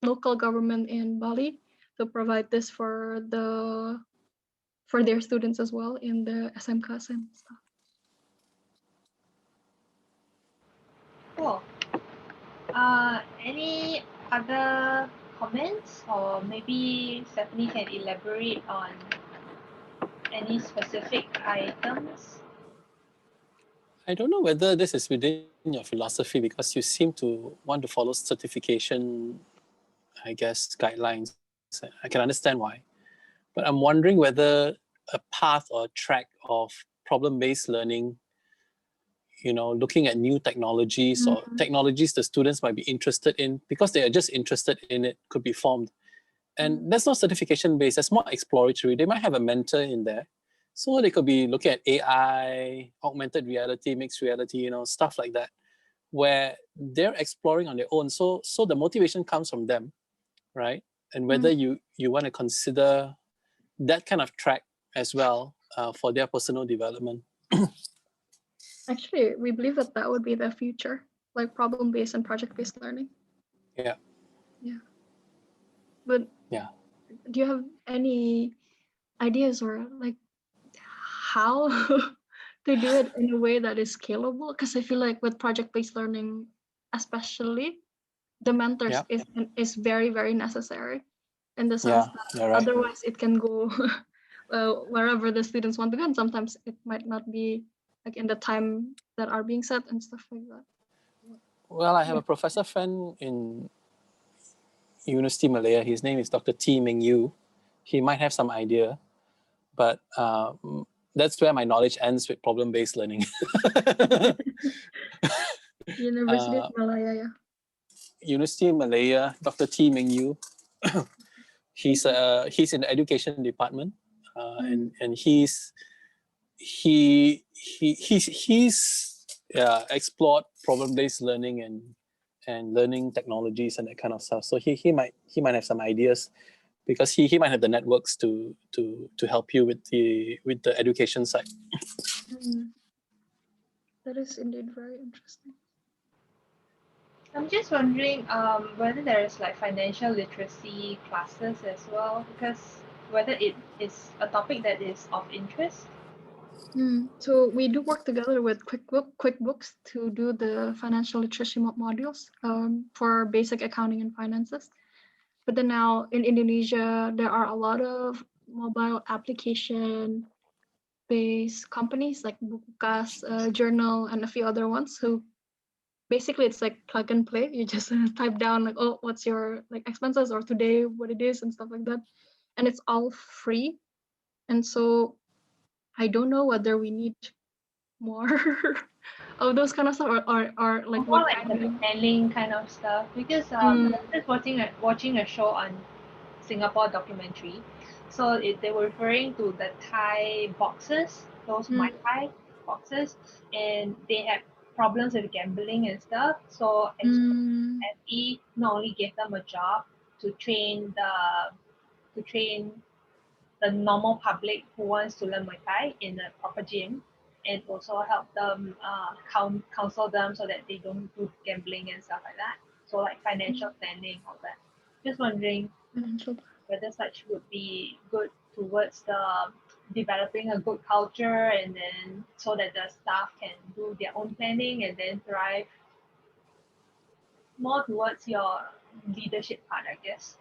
local government in Bali to provide this for their students as well in the SMKs and stuff. Cool. Any other comments, or maybe Stephanie can elaborate on any specific items? I don't know whether this is within your philosophy, because you seem to want to follow certification, I guess, guidelines. I can understand why. But I'm wondering whether a path or track of problem-based learning, looking at new technologies or technologies the students might be interested in, because they are just interested in it, could be formed. And that's not certification-based, that's more exploratory. They might have a mentor in there. So they could be looking at AI, augmented reality, mixed reality, stuff like that, where they're exploring on their own. So the motivation comes from them, right? And whether you want to consider that kind of track as well for their personal development. Actually, we believe that would be the future, like problem-based and project-based learning. Yeah. Yeah. But yeah, do you have any ideas or like how to do it in a way that is scalable? Because I feel like with project-based learning, especially, the mentors is very, very necessary in the sense that right. otherwise it can go wherever the students want to go, and sometimes it might not be like in the time that are being set and stuff like that. Well, I have a professor friend in University Malaya. His name is Dr. T. Meng Yu. He might have some idea, but that's where my knowledge ends with problem-based learning. University of Malaya, yeah. University of Malaya, Dr. T. Meng Yu. He's in the education department, and he's explored problem-based learning and learning technologies and that kind of stuff. So he might have some ideas, because he might have the networks to help you with the education side. That is indeed very interesting. I'm just wondering whether there is like financial literacy classes as well, because whether it is a topic that is of interest. So we do work together with QuickBooks to do the financial literacy modules for basic accounting and finances. But then now in Indonesia, there are a lot of mobile application-based companies like Bukukas, Journal, and a few other ones who basically it's like plug and play. You just type down like, oh, what's your like expenses, or today what it is and stuff like that. And it's all free. And so I don't know whether we need more of those kind of stuff or like more what like the planning kind of stuff, because I was just watching a show on Singapore documentary. So they were referring to the Thai boxes, those Mai Tai boxes, and they had problems with gambling and stuff. So SE not only gave them a job to train the normal public who wants to learn Muay Thai in a proper gym, and also help them counsel them so that they don't do gambling and stuff like that. So like financial planning, all that. Just wondering whether such would be good towards the developing a good culture, and then so that the staff can do their own planning and then thrive more towards your leadership part, I guess.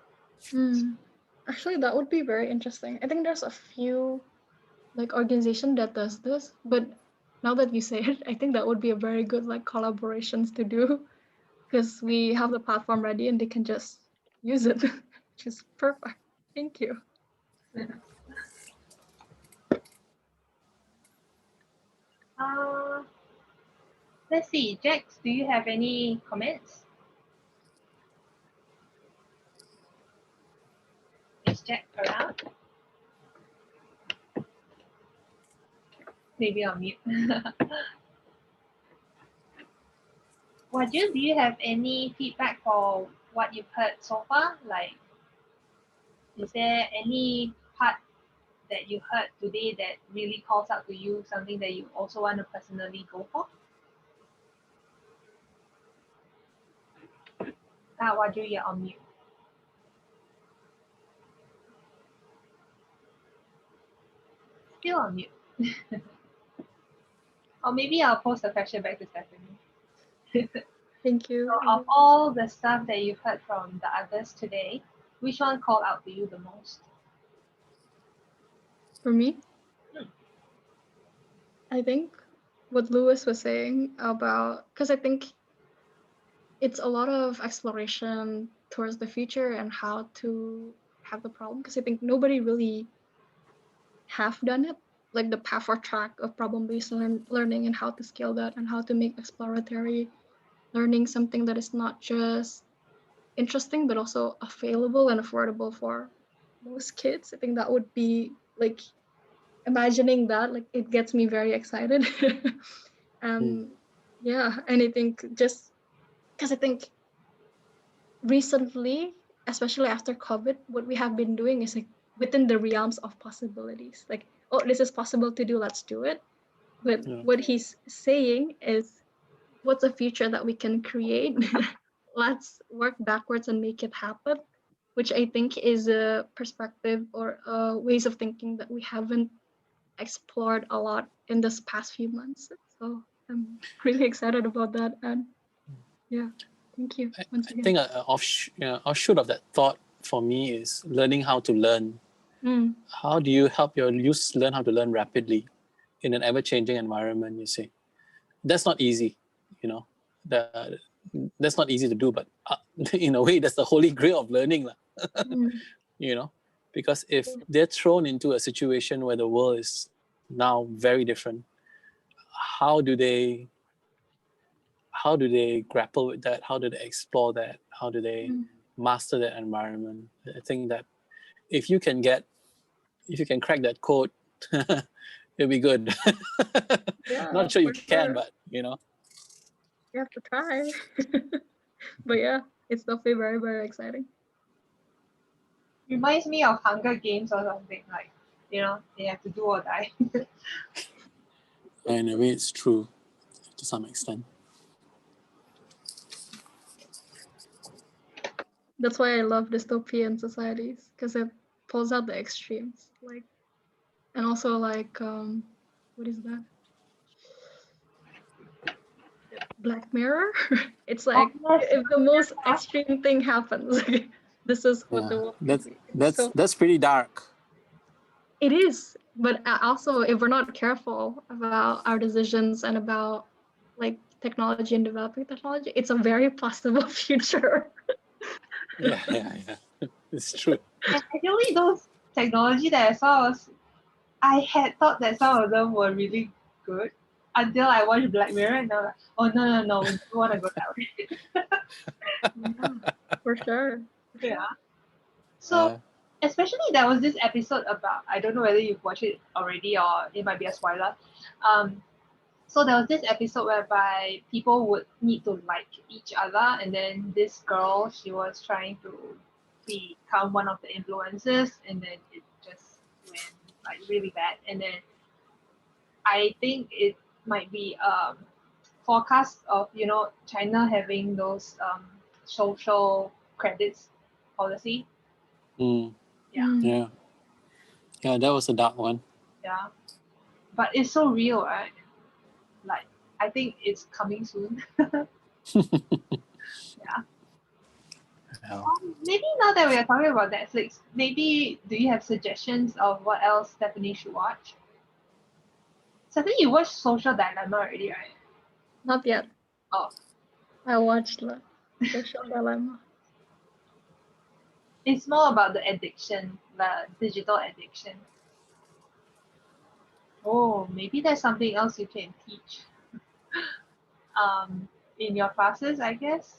Actually, that would be very interesting. I think there's a few like organization that does this, but now that you say it, I think that would be a very good like collaborations to do because we have the platform ready and they can just use it, which is perfect. Thank you. Let's see, Jax, do you have any comments? Is Jack around? Maybe on mute. Waju, do you have any feedback for what you've heard so far? Like, is there any part that you heard today that really calls out to you, something that you also want to personally go for? Waju, you're on mute. Still on mute. Or maybe I'll post the question back to Stephanie. Thank you. So of all the stuff that you've heard from the others today, which one called out to you the most? For me, I think what Lewis was saying about, because I think it's a lot of exploration towards the future and how to have the problem, because I think nobody really have done it, like the path or track of problem-based learning and how to scale that and how to make exploratory learning something that is not just interesting but also available and affordable for most kids. I think that would be like imagining that, like it gets me very excited. Yeah, and I think just because I think recently, especially after COVID, what we have been doing is like within the realms of possibilities. Like, oh, this is possible to do, let's do it. But what he's saying is, what's a future that we can create? Let's work backwards and make it happen, which I think is a perspective or ways of thinking that we haven't explored a lot in this past few months. So I'm really excited about that. And yeah, thank you once again. I think offshoot of that thought for me is learning how to learn. How do you help your youth learn how to learn rapidly in an ever-changing environment? You see, that's not easy. You know, that's not easy to do. But in a way, that's the holy grail of learning, you know, because if they're thrown into a situation where the world is now very different, how do they grapple with that? How do they explore that? How do they master that environment? I think that if you can crack that code, it'll be good. Yeah, not sure you can, but you know, you have to try. But yeah, it's definitely very, very exciting. Reminds me of Hunger Games or something, like, you know, they have to do or die. in a way it's true to some extent. That's why I love dystopian societies, because it pulls out the extremes, like, and also like what is that? Black Mirror. It's like if the most extreme thing happens, this is what the world That's pretty dark. It is, but also if we're not careful about our decisions and about like technology and developing technology, it's a very possible future. Yeah. It's true. And actually, those technology that I saw I had thought that some of them were really good until I watched Black Mirror, and I was like, oh no, we don't want to go that way. Yeah, for sure. Yeah. So especially there was this episode about, I don't know whether you've watched it already or it might be a spoiler. So there was this episode whereby people would need to like each other, and then this girl, she was trying to become one of the influencers, and then it just went like really bad. And then I think it might be forecast of, you know, China having those social credits policy. Yeah. Yeah, that was a dark one. Yeah, but it's so real, right? Like, I think it's coming soon. Yeah. Maybe now that we are talking about Netflix, maybe do you have suggestions of what else Stephanie should watch? Stephanie, you watched Social Dilemma already, right? Not yet. Oh, I watched the Social Dilemma. it's more about the addiction, the digital addiction. Oh, maybe there's something else you can teach in your classes, I guess.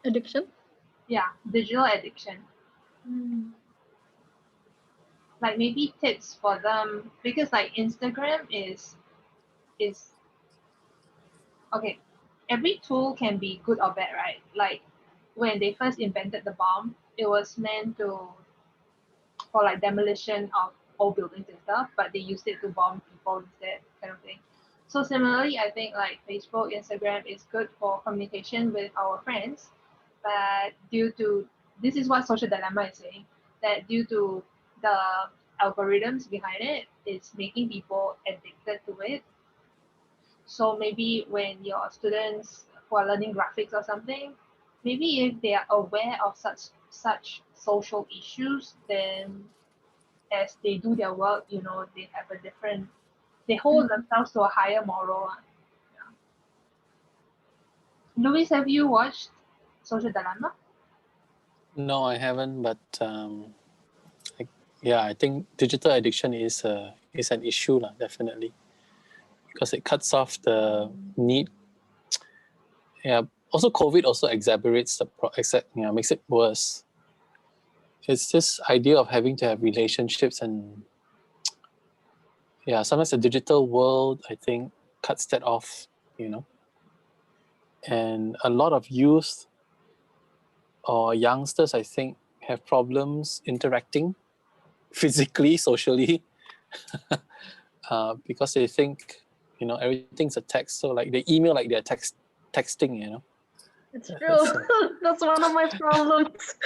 Addiction? Yeah, digital addiction. Like maybe tips for them, because like Instagram is okay. Every tool can be good or bad, right? Like when they first invented the bomb, it was meant to for like demolition of old buildings and stuff, but they used it to bomb people instead, kind of thing. So similarly, I think like Facebook, Instagram is good for communication with our friends, but due to this is what Social Dilemma is saying, that due to the algorithms behind it, it's making people addicted to it. So maybe when your students who are learning graphics or something, maybe if they are aware of such social issues, then as they do their work, they have a different, they hold themselves to a higher moral. Yeah. Louis, have you watched Social Dilemma? No, I haven't, but yeah, I think digital addiction is an issue, definitely, because it cuts off the need. Yeah. Also, COVID also exacerbates makes it worse. It's this idea of having to have relationships, and yeah, sometimes the digital world, I think, cuts that off. And a lot of youth or youngsters, I think, have problems interacting physically, socially, because they think, everything's a text. So like they email like they're texting. It's true. That's one of my problems.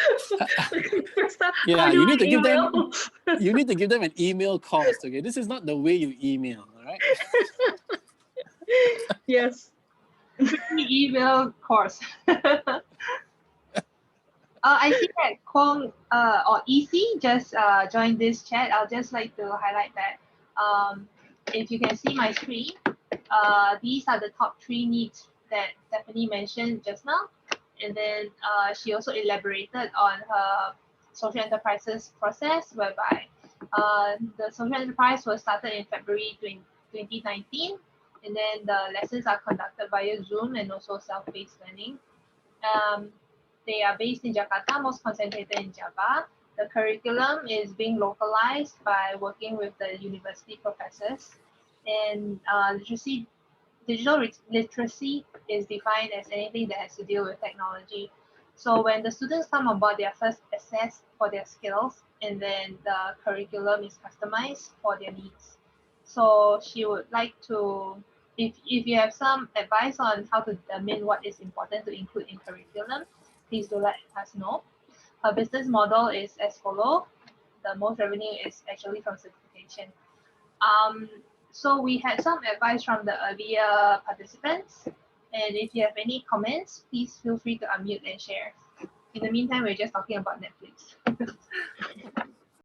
Yeah, How do you I need to give email? them. You need to give them an email course. Okay, this is not the way you email. All right. Yes. Email course. I see that Kwong or EC just joined this chat. I'll just like to highlight that if you can see my screen, these are the top 3 needs that Stephanie mentioned just now. And then she also elaborated on her social enterprises process, whereby the social enterprise was started in February 2019. And then the lessons are conducted via Zoom and also self-paced learning. They are based in Jakarta, most concentrated in Java. The curriculum is being localized by working with the university professors. And digital literacy is defined as anything that has to deal with technology. So when the students come on board, they are first assessed for their skills, and then the curriculum is customized for their needs. So she would like to, if you have some advice on how to determine what is important to include in curriculum, please do let us know. Her business model is as follows. The most revenue is actually from certification. So we had some advice from the earlier participants, and if you have any comments, please feel free to unmute and share. In the meantime, we're just talking about Netflix.